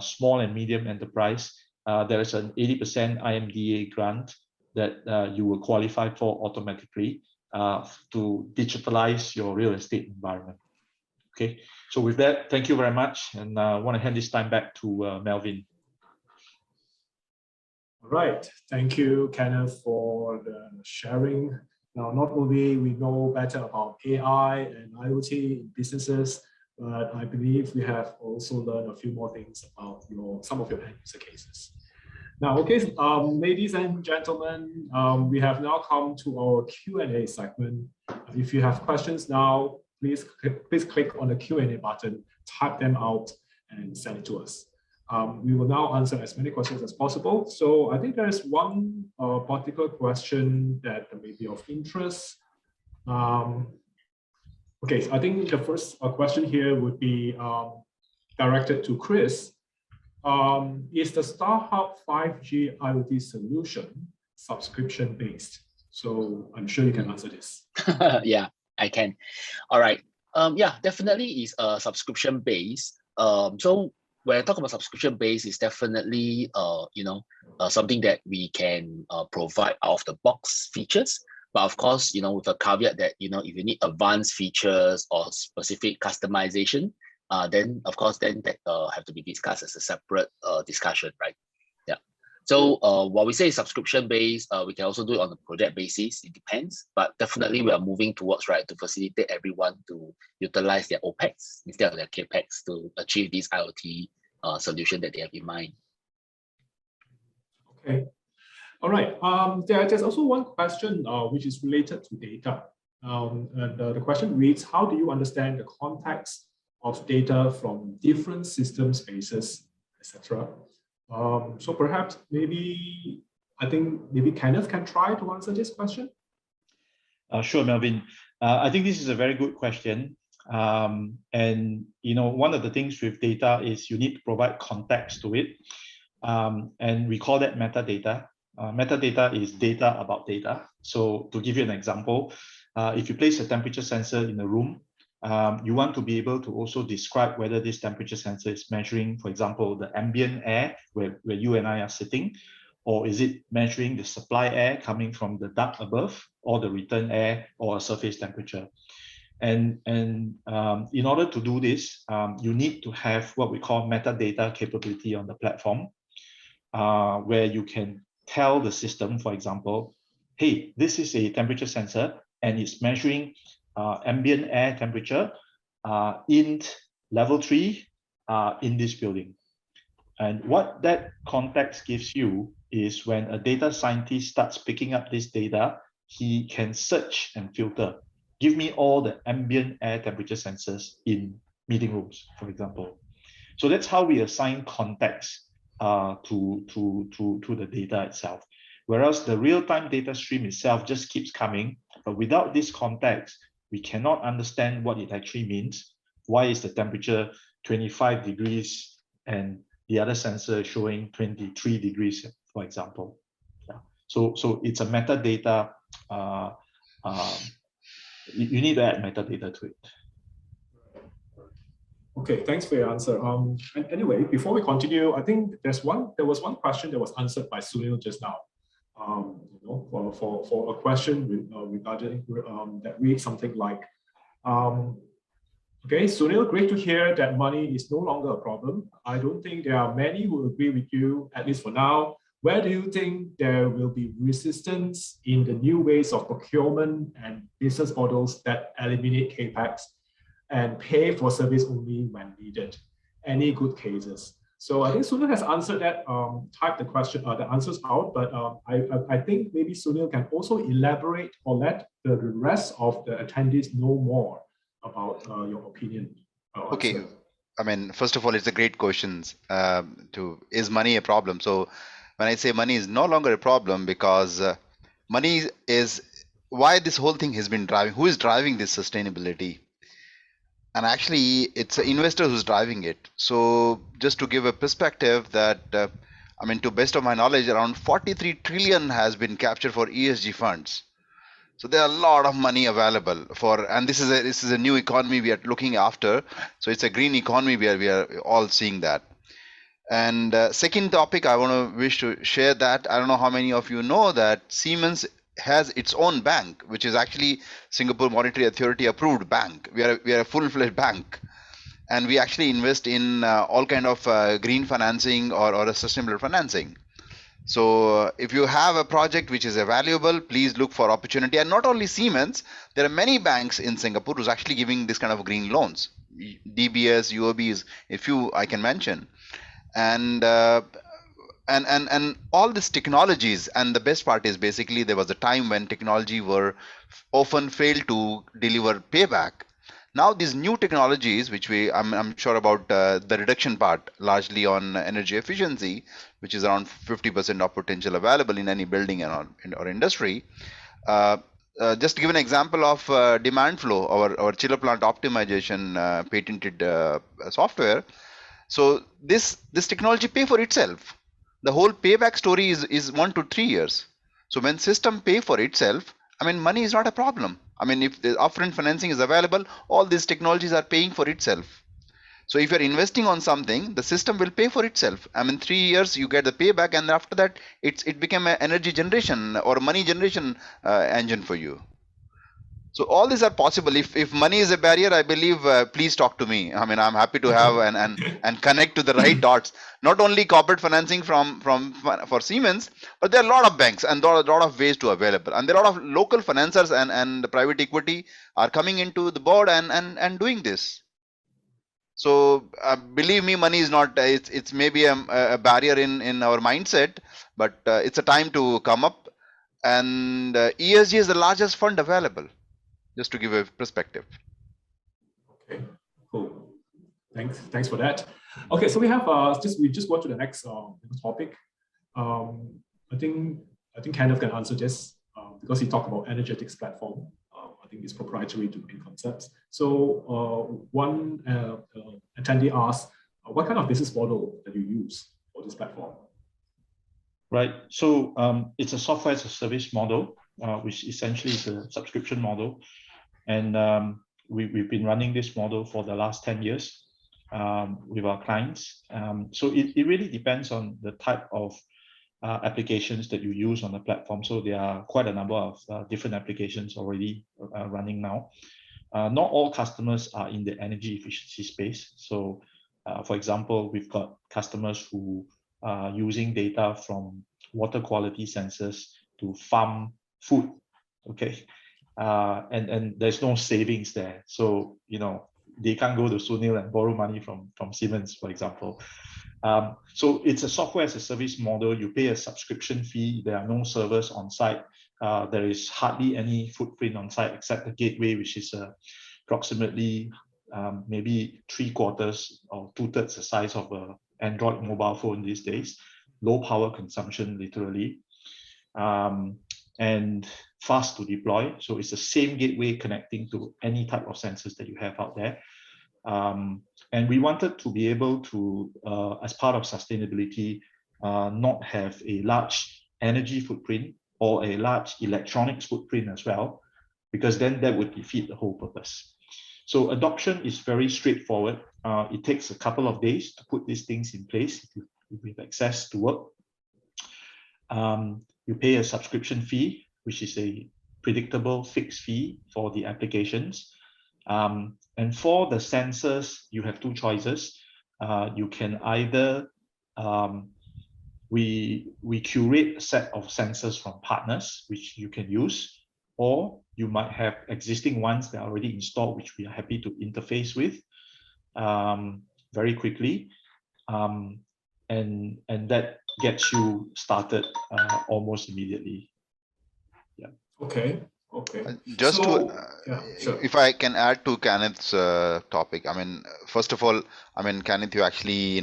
small and medium enterprise, there is an 80% IMDA grant that you will qualify for automatically to digitalize your real estate environment. Okay, so with that, thank you very much. And I want to hand this time back to Melvin. All right, thank you, Kenneth, for the sharing. Now, not only we know better about AI and IoT in businesses, but I believe we have also learned a few more things about some of your end user cases. Now, okay, ladies and gentlemen, we have now come to our Q&A segment. If you have questions now, please click on the Q&A button, type them out, and send it to us. We will now answer as many questions as possible. So I think there is one particular question that may be of interest. Okay, so I think the first question here would be directed to Chris. Is the StarHub 5G IoT solution subscription-based? So I'm sure you can answer this. Yeah, I can. All right. Yeah, definitely is a subscription based. So when I talk about subscription based, it's definitely something that we can provide out of the box features. But of course, with a caveat that if you need advanced features or specific customization, then of course that have to be discussed as a separate discussion, right? Yeah. So what we say is subscription based, we can also do it on a project basis. It depends, but definitely we are moving towards to facilitate everyone to utilize their OPEX instead of their CAPEX to achieve this IoT solution that they have in mind. Okay. All right. There's also one question which is related to data. The question reads, how do you understand the context of data from different system spaces, etc.? So perhaps maybe Kenneth can try to answer this question. Sure, Melvin. I think this is a very good question. And one of the things with data is you need to provide context to it. And we call that metadata. Metadata is data about data. So to give you an example, if you place a temperature sensor in a room, you want to be able to also describe whether this temperature sensor is measuring, for example, the ambient air where you and I are sitting, or is it measuring the supply air coming from the duct above, or the return air, or a surface temperature. And in order to do this, you need to have what we call metadata capability on the platform, where you can tell the system, for example, hey, this is a temperature sensor and it's measuring ambient air temperature in level 3 in this building. And what that context gives you is when a data scientist starts picking up this data, he can search and filter. Give me all the ambient air temperature sensors in meeting rooms, for example. So that's how we assign context to the data itself. Whereas the real-time data stream itself just keeps coming, but without this context, we cannot understand what it actually means. Why is the temperature 25 degrees and the other sensor showing 23 degrees, for example? Yeah. So it's a metadata. You need to add metadata to it. Okay, thanks for your answer. And anyway, before we continue, I think there was one question that was answered by Sunil just now. For a question regarding that reads something like, okay, Sunil, great to hear that money is no longer a problem. I don't think there are many who agree with you, at least for now. Where do you think there will be resistance in the new ways of procurement and business models that eliminate CAPEX and pay for service only when needed? Any good cases? So I think Sunil has answered that, typed the question, the answers out, but I think maybe Sunil can also elaborate or let the rest of the attendees know more about your opinion. Okay, I mean, first of all, it's a great question. Is money a problem? So when I say money is no longer a problem, because money is why this whole thing has been driving. Who is driving this sustainability? And actually, it's an investor who's driving it. So just to give a perspective that, I mean, to best of my knowledge, around 43 trillion has been captured for ESG funds. So there are a lot of money available for, and this is a new economy we are looking after. So it's a green economy where we are all seeing that. And second topic, I wish to share that I don't know how many of you know that Siemens has its own bank, which is actually Singapore Monetary Authority approved bank. We are a full-fledged bank, and we actually invest in all kind of green financing or a sustainable financing. So if you have a project which is valuable, please look for opportunity. And not only Siemens, there are many banks in Singapore who's actually giving this kind of green loans. DBS, UOBs, a few I can mention. And all these technologies, and the best part is basically there was a time when technology were often failed to deliver payback. Now these new technologies, which I'm sure about the reduction part, largely on energy efficiency, which is around 50% of potential available in any building or industry. Just to give an example of demand flow, our chiller plant optimization patented software. So this technology pay for itself. The whole payback story is 1 to 3 years. So when system pay for itself, I mean, money is not a problem. I mean, if the upfront financing is available, all these technologies are paying for itself. So if you're investing on something, the system will pay for itself. I mean, 3 years you get the payback, and after that, it became an energy generation or money generation engine for you. So all these are possible. If money is a barrier, I believe, please talk to me. I mean, I'm happy to have and connect to the right dots. Not only corporate financing for Siemens, but there are a lot of banks and there are a lot of ways to available. And there are a lot of local financiers and the private equity are coming into the board and doing this. So believe me, money is not. It's maybe a barrier in our mindset, but it's a time to come up. And ESG is the largest fund available. Just to give a perspective. Okay, cool. Thanks for that. Okay, so we have we just go to the next topic. I think Kenneth can answer this because he talked about energetics platform. I think it's proprietary to main concepts. So one attendee asked, what kind of business model that you use for this platform? Right. So it's a software as a service model, which essentially is a subscription model. And we've been running this model for the last 10 years with our clients. So it really depends on the type of applications that you use on the platform. So there are quite a number of different applications already running now. Not all customers are in the energy efficiency space. So for example, we've got customers who are using data from water quality sensors to farm food, okay? And there's no savings there. So, you know, they can't go to Sunil and borrow money from Siemens, for example. So it's a software as a service model. You pay a subscription fee. There are no servers on site. There is hardly any footprint on site except the gateway, which is approximately maybe 3/4 or 2/3 the size of an Android mobile phone these days. Low power consumption, literally. And fast to deploy. So it's the same gateway connecting to any type of sensors that you have out there. And we wanted to be able to, as part of sustainability, not have a large energy footprint or a large electronics footprint as well, because then that would defeat the whole purpose. So adoption is very straightforward. It takes a couple of days to put these things in place if you have access to work. You pay a subscription fee, which is a predictable fixed fee for the applications. And for the sensors, you have two choices. You can either, we curate a set of sensors from partners, which you can use, or you might have existing ones that are already installed, which we are happy to interface with very quickly. And that gets you started almost immediately. Yeah. Okay. Just so, to, sure. if I can add to Kenneth's topic, I mean, first of all, I mean, Kenneth, you actually,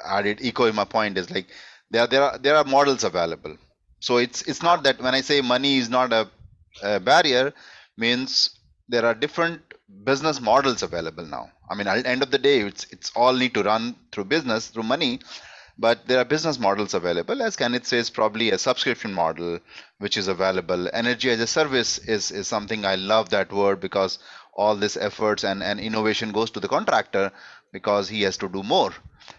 added echo in my point is like there are models available. So it's not that when I say money is not a barrier, means there are different business models available now. I mean, at the end of the day, it's all need to run through business, through money. But there are business models available. As Kenneth says, probably a subscription model, which is available. Energy as a service is something, I love that word, because all this efforts and innovation goes to the contractor because he has to do more.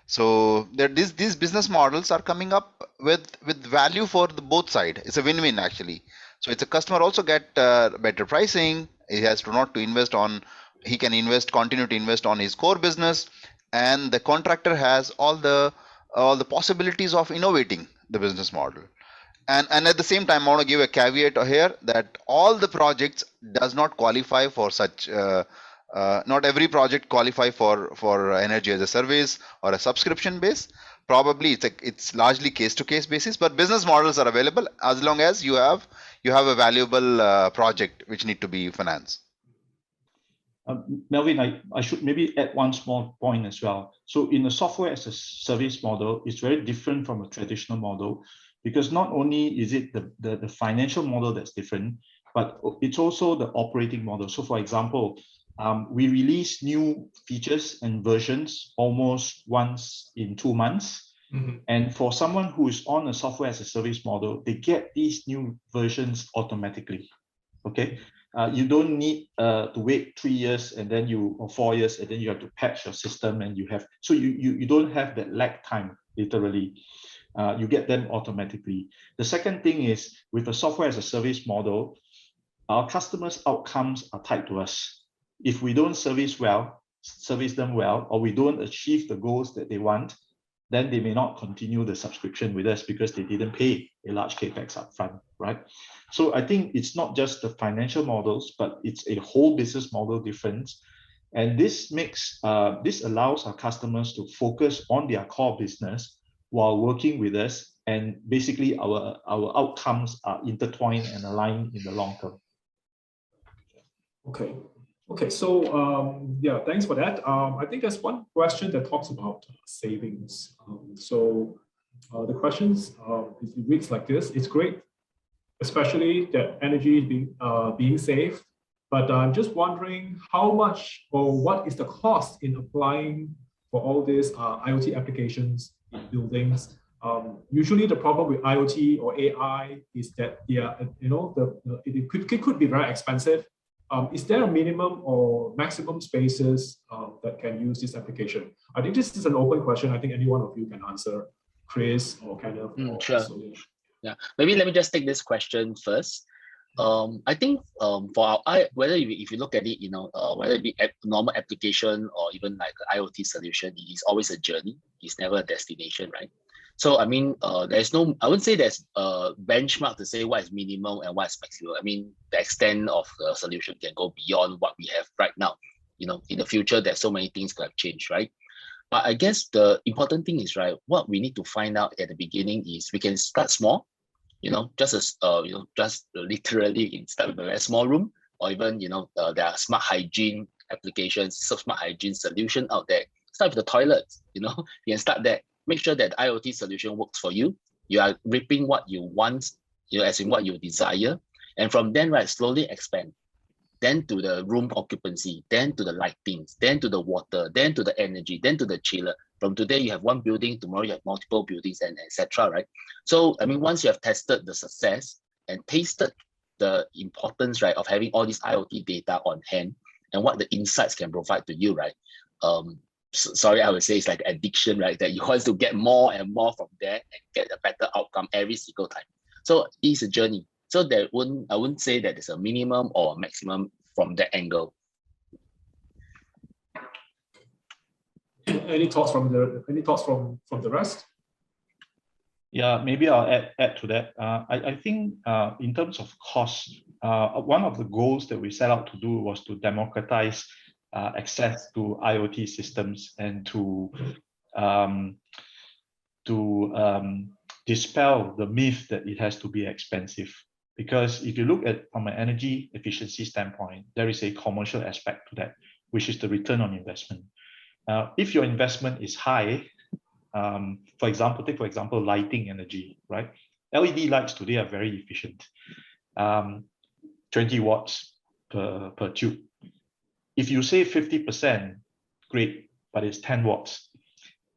So these business models are coming up with value for both sides. It's a win-win actually. So it's a customer also get better pricing. He has to not to invest on, he can continue to invest on his core business, and the contractor has all the possibilities of innovating the business model. And at the same time, I want to give a caveat here that all the projects does not qualify for such, not every project qualify for energy as a service or a subscription base. Probably it's largely case-to-case basis, but business models are available as long as you have a valuable project which need to be financed. Melvin, I should maybe add one small point as well. So in the software as a service model, it's very different from a traditional model, because not only is it the financial model that's different, but it's also the operating model. So for example, We release new features and versions almost once in 2 months. And for someone who is on a software as a service model, they get these new versions automatically. Okay, you don't need to wait 3 years and then or 4 years and then you have to patch your system, and you don't have that lag time, literally. You get them automatically. The second thing is, with a software as a service model, our customers' outcomes are tied to us. If we don't service them well, or we don't achieve the goals that they want, then they may not continue the subscription with us because they didn't pay a large capex upfront, right? So I think it's not just the financial models, but it's a whole business model difference. And this allows our customers to focus on their core business while working with us. And basically our outcomes are intertwined and aligned in the long term. Okay, so yeah, thanks for that. I think there's one question that talks about savings. The questions, it reads like this: it's great, especially that energy is being saved, but I'm just wondering how much or what is the cost in applying for all these IoT applications in buildings. Usually the problem with IoT or AI is that it could be very expensive. Is there a minimum or maximum spaces that can use this application? I think this is an open question. I think any one of you can answer, Chris or Kenneth. Sure. Yeah, maybe let me just take this question first. I think for if you look at it, whether it be a normal application or even like an IoT solution, it is always a journey. It's never a destination, right? So I mean, I wouldn't say there's a benchmark to say what is minimum and what is maximum. I mean, the extent of the solution can go beyond what we have right now. In the future, there's so many things that have changed, right? But I guess the important thing is, right, what we need to find out at the beginning is we can start small, just literally start with a very small room, or even, there are smart hygiene applications, smart hygiene solution out there. Start with the toilets, you can start there. Make sure that the IoT solution works for you. You are reaping what you want, as in what you desire. And from then, right, slowly expand. Then to the room occupancy, then to the lightings, then to the water, then to the energy, then to the chiller. From today, you have one building, tomorrow you have multiple buildings, and etc. Right? So, I mean, once you have tested the success and tasted the importance, right, of having all this IoT data on hand and what the insights can provide to you, right? Sorry, I would say it's like addiction, right? That you want to get more and more from there and get a better outcome every single time. So it's a journey. So I wouldn't say that there's a minimum or a maximum from that angle. Any thoughts from the rest? Yeah, maybe I'll add to that. I think in terms of cost, one of the goals that we set out to do was to democratize access to IoT systems and to dispel the myth that it has to be expensive. Because if you look at from an energy efficiency standpoint, there is a commercial aspect to that, which is the return on investment. If your investment is high, for example, lighting energy, right? LED lights today are very efficient, 20 watts per tube. If you save 50%, great, but it's 10 watts.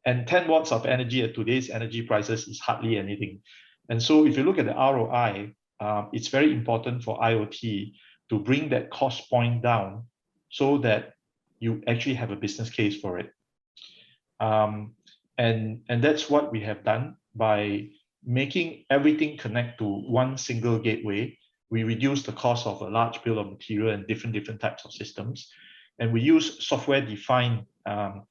And 10 watts of energy at today's energy prices is hardly anything. And so if you look at the ROI, it's very important for IoT to bring that cost point down so that you actually have a business case for it. And that's what we have done by making everything connect to one single gateway. We reduce the cost of a large bill of material and different types of systems. And we use software-defined,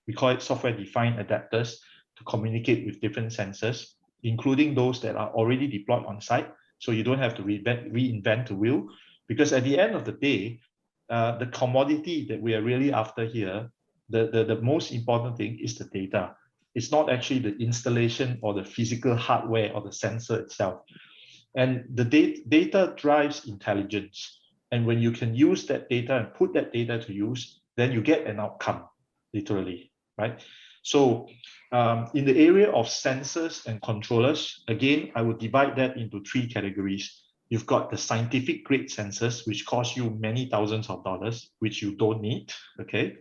we call it software-defined adapters to communicate with different sensors, including those that are already deployed on site. So you don't have to reinvent the wheel, because at the end of the day, the commodity that we are really after here, the most important thing is the data. It's not actually the installation or the physical hardware or the sensor itself. And the data drives intelligence. And when you can use that data and put that data to use, then you get an outcome, literally, right? So in the area of sensors and controllers, again, I would divide that into 3 categories. You've got the scientific grade sensors, which cost you many thousands of dollars, which you don't need, okay?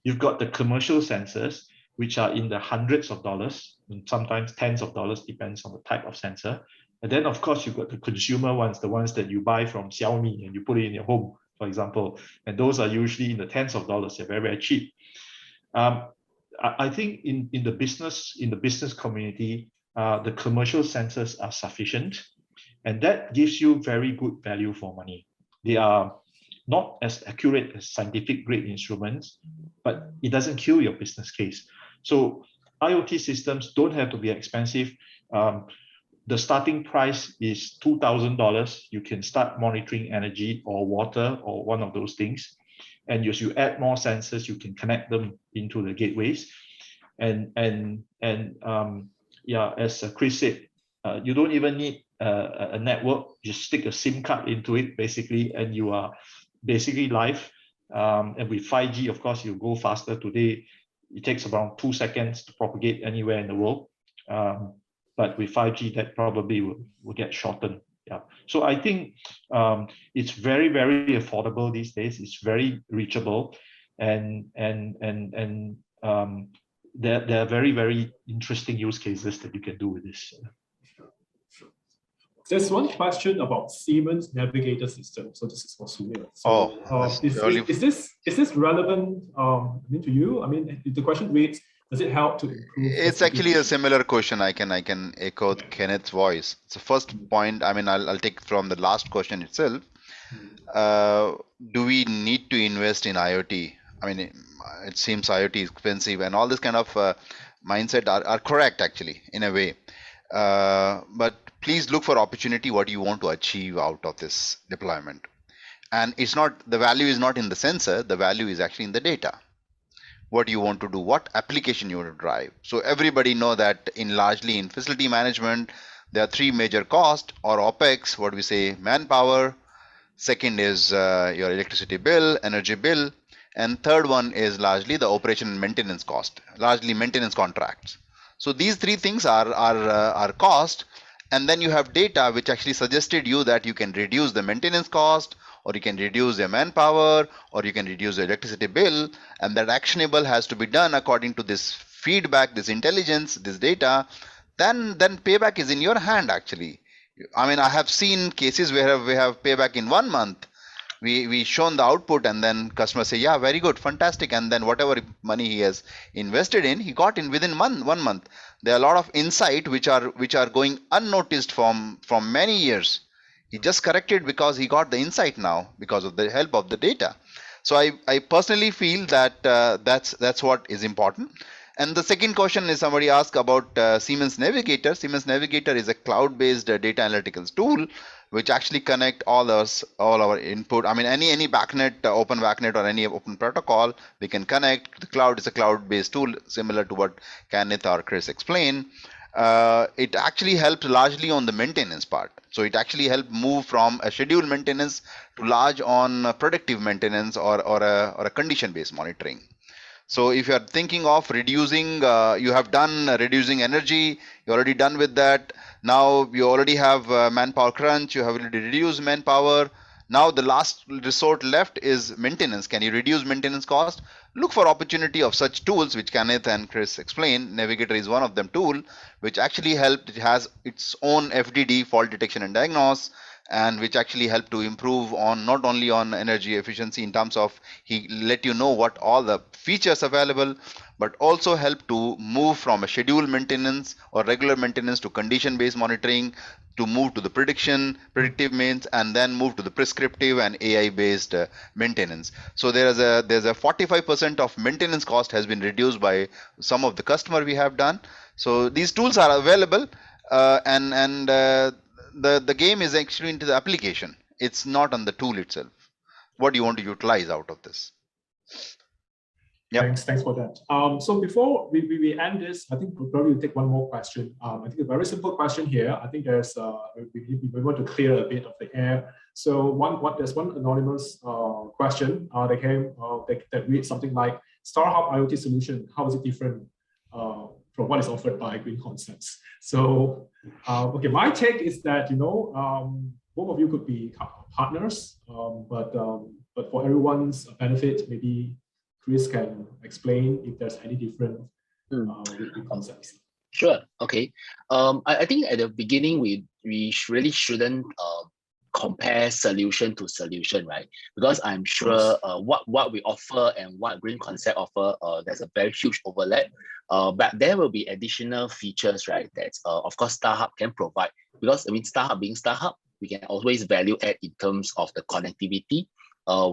You've got the commercial sensors, which are in the hundreds of dollars, and sometimes tens of dollars, depends on the type of sensor. And then, of course, you've got the consumer ones, the ones that you buy from Xiaomi and you put it in your home, for example. And those are usually in the tens of dollars. They're very, very cheap. I think in the business community, the commercial sensors are sufficient, and that gives you very good value for money. They are not as accurate as scientific grade instruments, but it doesn't kill your business case. So IoT systems don't have to be expensive. The starting price is $2,000. You can start monitoring energy or water or one of those things. And as you add more sensors, you can connect them into the gateways. And as Chris said, you don't even need a network. Just stick a SIM card into it, basically, and you are basically live. And with 5G, of course, you go faster. Today, it takes around 2 seconds to propagate anywhere in the world. But with 5G, that probably will get shortened. Yeah. So I think it's very, very affordable these days. It's very reachable, and there are very, very interesting use cases that you can do with this. There's one question about Siemens navigator system. So this is for Sunil. So is this relevant to you? I mean, the question reads, does it help to improve? It's actually a similar question. I can echo Kenneth's voice. It's the first point. I mean, I'll take from the last question itself. Do we need to invest in IoT? I mean, it seems IoT is expensive, and all this kind of mindset are correct, actually, in a way. But please look for opportunity, what you want to achieve out of this deployment. And it's not, the value is not in the sensor, the value is actually in the data. What you want to do, what application you want to drive. So everybody know that largely in facility management, there are 3 major costs or OPEX, what we say, manpower. Second is your electricity bill, energy bill. And third one is largely the operation and maintenance cost, largely maintenance contracts. So these 3 things are cost. And then you have data which actually suggested you that you can reduce the maintenance cost, or you can reduce your manpower, or you can reduce the electricity bill, and that actionable has to be done according to this feedback, this intelligence, this data. Then payback is in your hand, actually. I mean, I have seen cases where we have payback in 1 month. We shown the output, and then customers say, yeah, very good, fantastic, and then whatever money he has invested in, he got in within 1 month. There are a lot of insight which are going unnoticed from many years. He just corrected because he got the insight now because of the help of the data. So I personally feel that that's what is important. And the second question is, somebody asked about Siemens Navigator. Siemens Navigator is a cloud-based data analytics tool which actually connect all our input. I mean, any backnet, open backnet, or any open protocol, we can connect. The cloud is a cloud-based tool, similar to what Kenneth or Chris explained. It actually helped largely on the maintenance part. So it actually helped move from a scheduled maintenance to large on predictive maintenance or a condition-based monitoring. So if you are thinking of reducing, you have done reducing energy, you're already done with that. Now you already have manpower crunch, you have already reduced manpower. Now the last resort left is maintenance. Can you reduce maintenance cost? Look for opportunity of such tools, which Kenneth and Chris explained. Navigator is one of them tool, which actually helped. It has its own FDD, fault detection and diagnosis, and which actually help to improve on not only on energy efficiency in terms of he let you know what all the features available, but also help to move from a scheduled maintenance or regular maintenance to condition-based monitoring, to move to the predictive maintenance, and then move to the prescriptive and AI-based maintenance. So there's a 45% of maintenance cost has been reduced by some of the customer we have done. So these tools are available, and the game is actually into the application. It's not on the tool itself. What do you want to utilize out of this? Yep. Thanks for that. So before we end this, I think we'll probably take one more question. I think a very simple question here. I think there's we want to clear a bit of the air. So there's one anonymous question that came that reads something like, StarHub IoT solution, how is it different from what is offered by Green Concepts? So okay, my take is that both of you could be partners, but for everyone's benefit, maybe Chris can explain if there's any different with concepts. Sure. Okay. I think at the beginning we really shouldn't compare solution to solution, right? Because I'm sure what we offer and what Green Concept offer, there's a very huge overlap. But there will be additional features, right? That of course StarHub can provide. Because I mean, StarHub being StarHub, we can always value add in terms of the connectivity.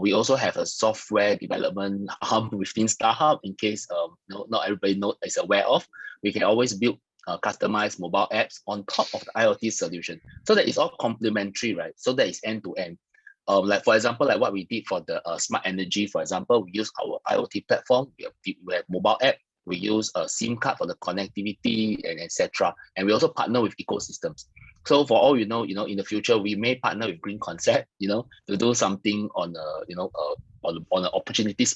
We also have a software development arm within StarHub in case not everybody is aware of. We can always build customized mobile apps on top of the IoT solution, so that it's all complementary, right? So that is end to end. Like for example, like what we did for the smart energy, for example, we use our IoT platform. We have mobile app. We use a SIM card for the connectivity and etc. And we also partner with ecosystems. So for all you know, in the future we may partner with Green Concept, to do something on on an opportunity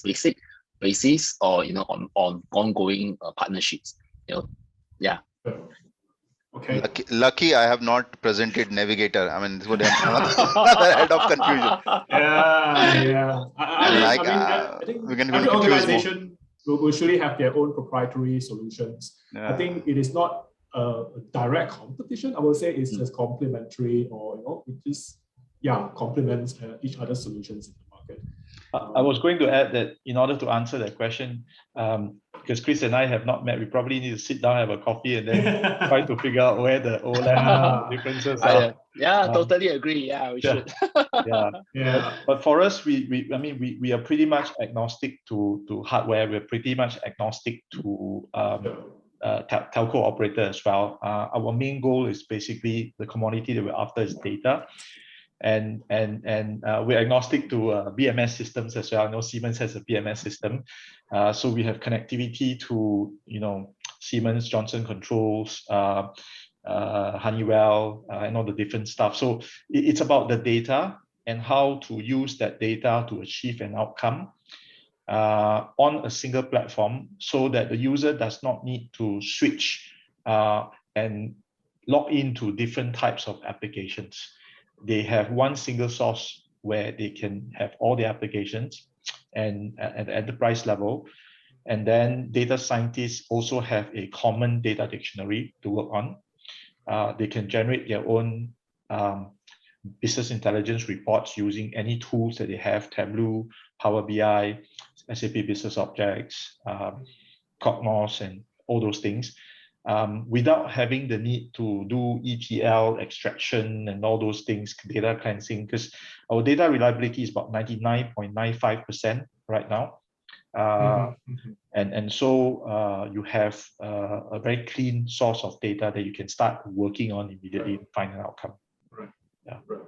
basis, or on ongoing partnerships. Yeah. Okay. Lucky I have not presented Navigator. I mean, this would another head of confusion. Yeah. I think we can every organization will surely have their own proprietary solutions. Yeah. I think it is not a direct competition. I would say it's just complementary, or it just complements each other's solutions in the market. I was going to add that in order to answer that question, because Chris and I have not met, we probably need to sit down, have a coffee, and then try to figure out where the overlap differences are. Totally agree. Yeah, we should. Yeah. But for us, we are pretty much agnostic to hardware. We're pretty much agnostic to telco operator as well. Our main goal is basically the commodity that we're after is data. And we're agnostic to BMS systems as well. I know Siemens has a BMS system, so we have connectivity to Siemens, Johnson Controls, Honeywell, and all the different stuff. So it's about the data and how to use that data to achieve an outcome on a single platform, so that the user does not need to switch and log into different types of applications. They have one single source where they can have all the applications and at the enterprise level. And then data scientists also have a common data dictionary to work on. They can generate their own business intelligence reports using any tools that they have: Tableau, Power BI, SAP Business Objects, Cognos, and all those things. Without having the need to do ETL extraction and all those things, data cleansing, because our data reliability is about 99.95% right now. And so you have a very clean source of data that you can start working on immediately and find an outcome. Right. Yeah. Right.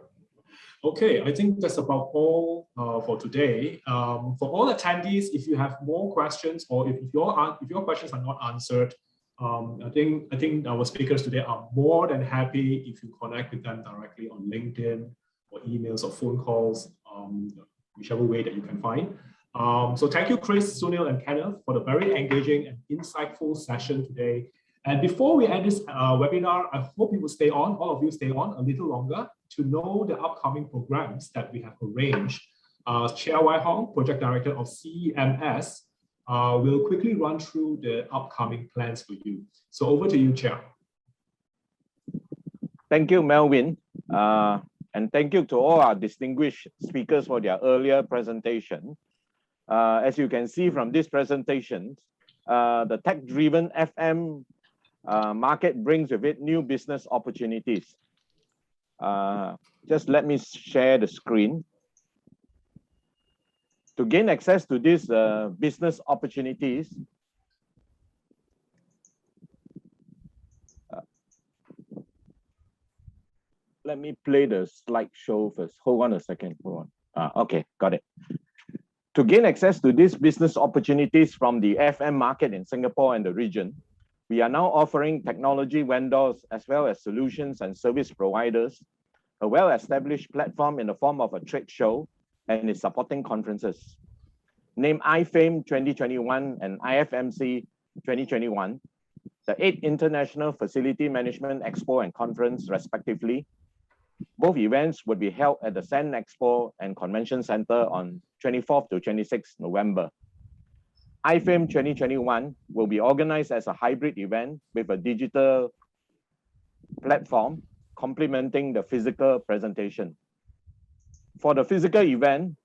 Okay, I think that's about all for today. For all attendees, if you have more questions, or if your questions are not answered, I think our speakers today are more than happy if you connect with them directly on LinkedIn or emails or phone calls, whichever way that you can find. So thank you, Chris, Sunil, and Kenneth, for the very engaging and insightful session today. And before we end this webinar, I hope you will stay on, all of you stay on a little longer to know the upcoming programs that we have arranged. Chair Wai Hong, Project Director of CEMS, will quickly run through the upcoming plans for you. So over to you, Chair. Thank you, Melvin. And thank you to all our distinguished speakers for their earlier presentation. As you can see from this presentation, the tech-driven FM market brings with it new business opportunities. Just let me share the screen. To gain access to these business opportunities, let me play the slideshow first. Hold on a second. Hold on. Okay, got it. To gain access to these business opportunities from the FM market in Singapore and the region, we are now offering technology vendors as well as solutions and service providers a well-established platform in the form of a trade show and its supporting conferences. Named IFAME 2021 and IFMC 2021, the 8th International Facility Management Expo and Conference, respectively, Both events would be held at the San Expo and Convention Center on 24th to 26th November. IFAME 2021 will be organized as a hybrid event with a digital platform complementing the physical presentation. For the physical event,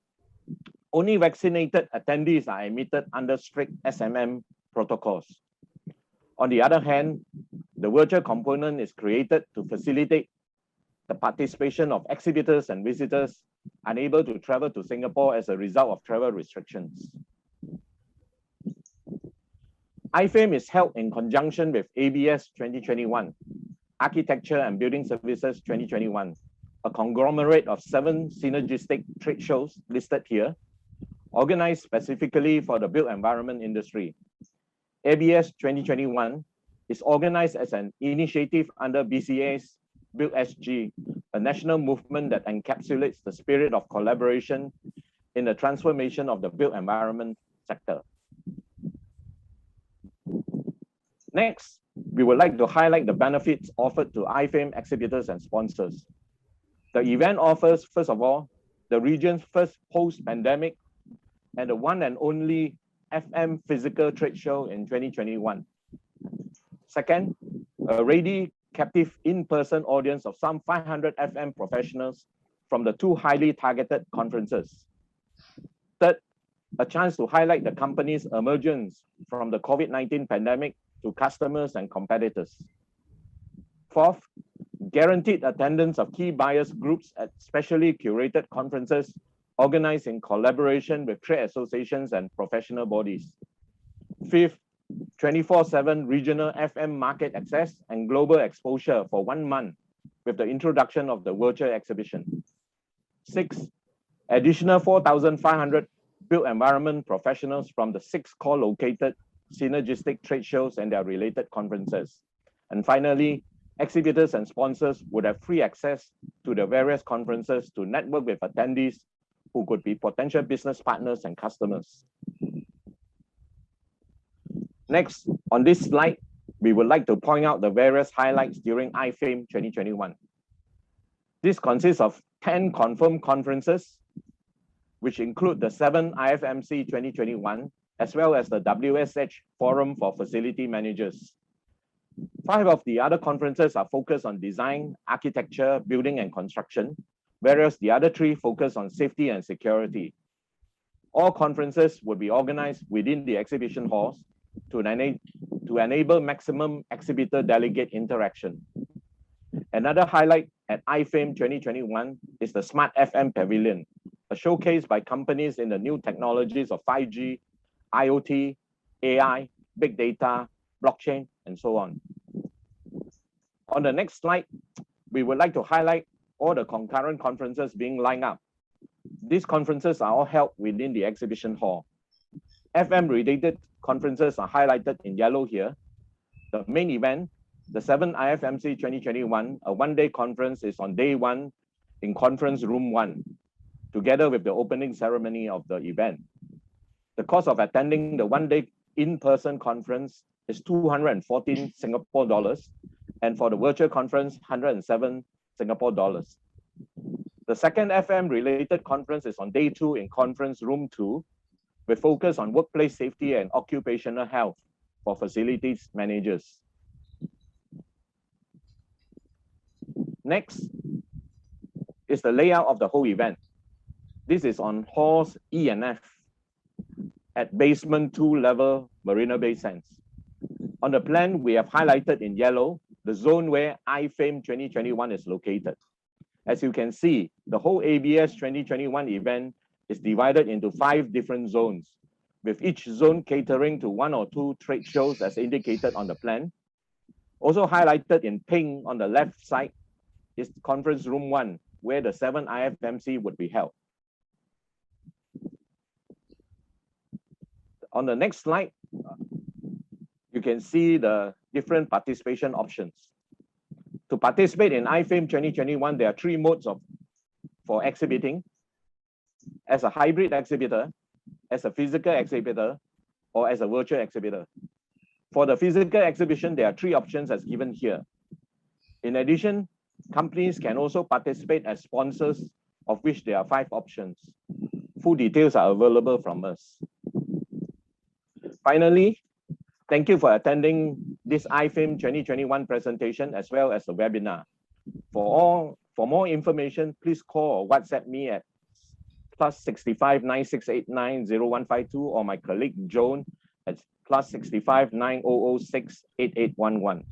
only vaccinated attendees are admitted under strict SMM protocols. On the other hand, the virtual component is created to facilitate the participation of exhibitors and visitors unable to travel to Singapore as a result of travel restrictions. IFAME is held in conjunction with ABS 2021, Architecture and Building Services 2021, a conglomerate of 7 synergistic trade shows listed here, organized specifically for the built environment industry. ABS 2021 is organized as an initiative under BCA's Build SG, a national movement that encapsulates the spirit of collaboration in the transformation of the built environment sector. Next, we would like to highlight the benefits offered to IFAME exhibitors and sponsors. The event offers, first of all, the region's first post-pandemic and the one and only FM physical trade show in 2021. Second, a ready captive in-person audience of some 500 FM professionals from the 2 highly targeted conferences. Third, a chance to highlight the company's emergence from the COVID-19 pandemic to customers and competitors. Fourth, guaranteed attendance of key buyers groups at specially curated conferences organized in collaboration with trade associations and professional bodies. Fifth, 24/7 regional FM market access and global exposure for 1 month with the introduction of the virtual exhibition. Sixth, additional 4,500 built environment professionals from the 6 core-located synergistic trade shows and their related conferences. And finally, exhibitors and sponsors would have free access to the various conferences to network with attendees who could be potential business partners and customers. Next, on this slide, we would like to point out the various highlights during IFAME 2021. This consists of 10 confirmed conferences, which include the 7 IFMC 2021, as well as the WSH Forum for Facility Managers. 5 of the other conferences are focused on design, architecture, building and construction, whereas the other 3 focus on safety and security. All conferences will be organized within the exhibition halls to enable maximum exhibitor delegate interaction. Another highlight at IFAME 2021 is the Smart FM Pavilion, a showcase by companies in the new technologies of 5G, IoT, AI, big data, blockchain, and so on. On the next slide, we would like to highlight all the concurrent conferences being lined up. These conferences are all held within the exhibition hall. FM-related conferences are highlighted in yellow here. The main event, the 7th IFMC 2021, a 1-day conference, is on day 1 in conference room 1, together with the opening ceremony of the event. The cost of attending the 1-day in-person conference is 214 Singapore dollars, and for the virtual conference, 107 Singapore dollars. The second FM-related conference is on day 2 in conference room 2, with focus on workplace safety and occupational health for facilities managers. Next is the layout of the whole event. This is on halls E and F at basement 2 level Marina Bay Sands. On the plan, we have highlighted in yellow the zone where IFAME 2021 is located. As you can see, the whole ABS 2021 event is divided into 5 different zones, with each zone catering to 1 or 2 trade shows as indicated on the plan. Also highlighted in pink on the left side is conference room 1, where the 7 IFMC would be held. On the next slide, you can see the different participation options. To participate in IFAME 2021, there are 3 modes for exhibiting: as a hybrid exhibitor, as a physical exhibitor, or as a virtual exhibitor. For the physical exhibition, there are 3 options as given here. In addition, Companies can also participate as sponsors, of which there are 5 options. Full details are available from us. Finally, thank you for attending this IFAME 2021 presentation as well as the webinar. For more information, please call or WhatsApp me at +65 9689 0152 or my colleague Joan at +65 9006 8811.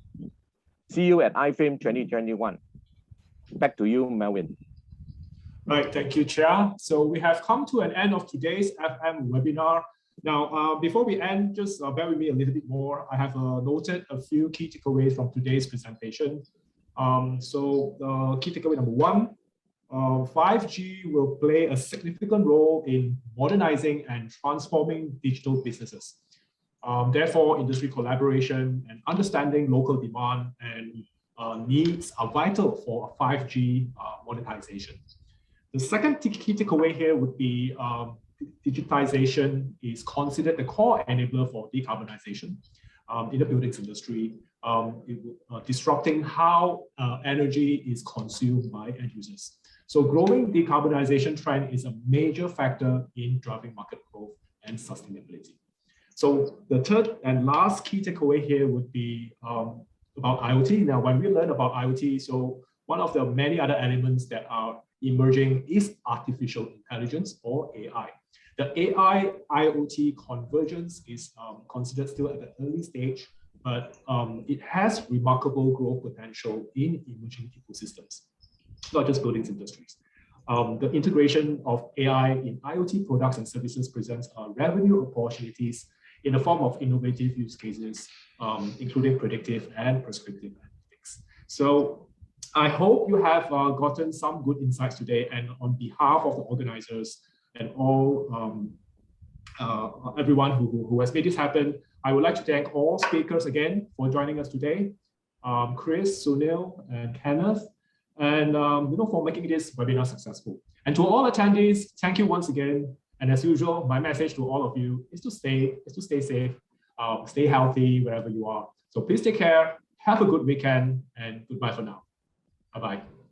See you at IFAME 2021. Back to you, Melvin. Right, thank you, Chair. So we have come to an end of today's FM webinar. Now, before we end, just bear with me a little bit more. I have noted a few key takeaways from today's presentation. So key takeaway number 1, 5G will play a significant role in modernizing and transforming digital businesses. Therefore, industry collaboration and understanding local demand and needs are vital for 5G modernization. The second key takeaway here would be digitization is considered the core enabler for decarbonization in the buildings industry, disrupting how energy is consumed by end users. So growing decarbonization trend is a major factor in driving market growth and sustainability. So the third and last key takeaway here would be about IoT. Now, when we learn about IoT, so one of the many other elements that are emerging is artificial intelligence or AI. The AI IoT convergence is considered still at the early stage, but it has remarkable growth potential in emerging ecosystems, not just buildings industries. The integration of AI in IoT products and services presents revenue opportunities in the form of innovative use cases, including predictive and prescriptive analytics. So I hope you have gotten some good insights today, and on behalf of the organizers and all everyone who has made this happen, I would like to thank all speakers again for joining us today, Chris, Sunil, and Kenneth, and for making this webinar successful. And to all attendees, thank you once again. And as usual, my message to all of you is to stay safe, stay healthy wherever you are. So please take care, have a good weekend, and goodbye for now. Bye-bye.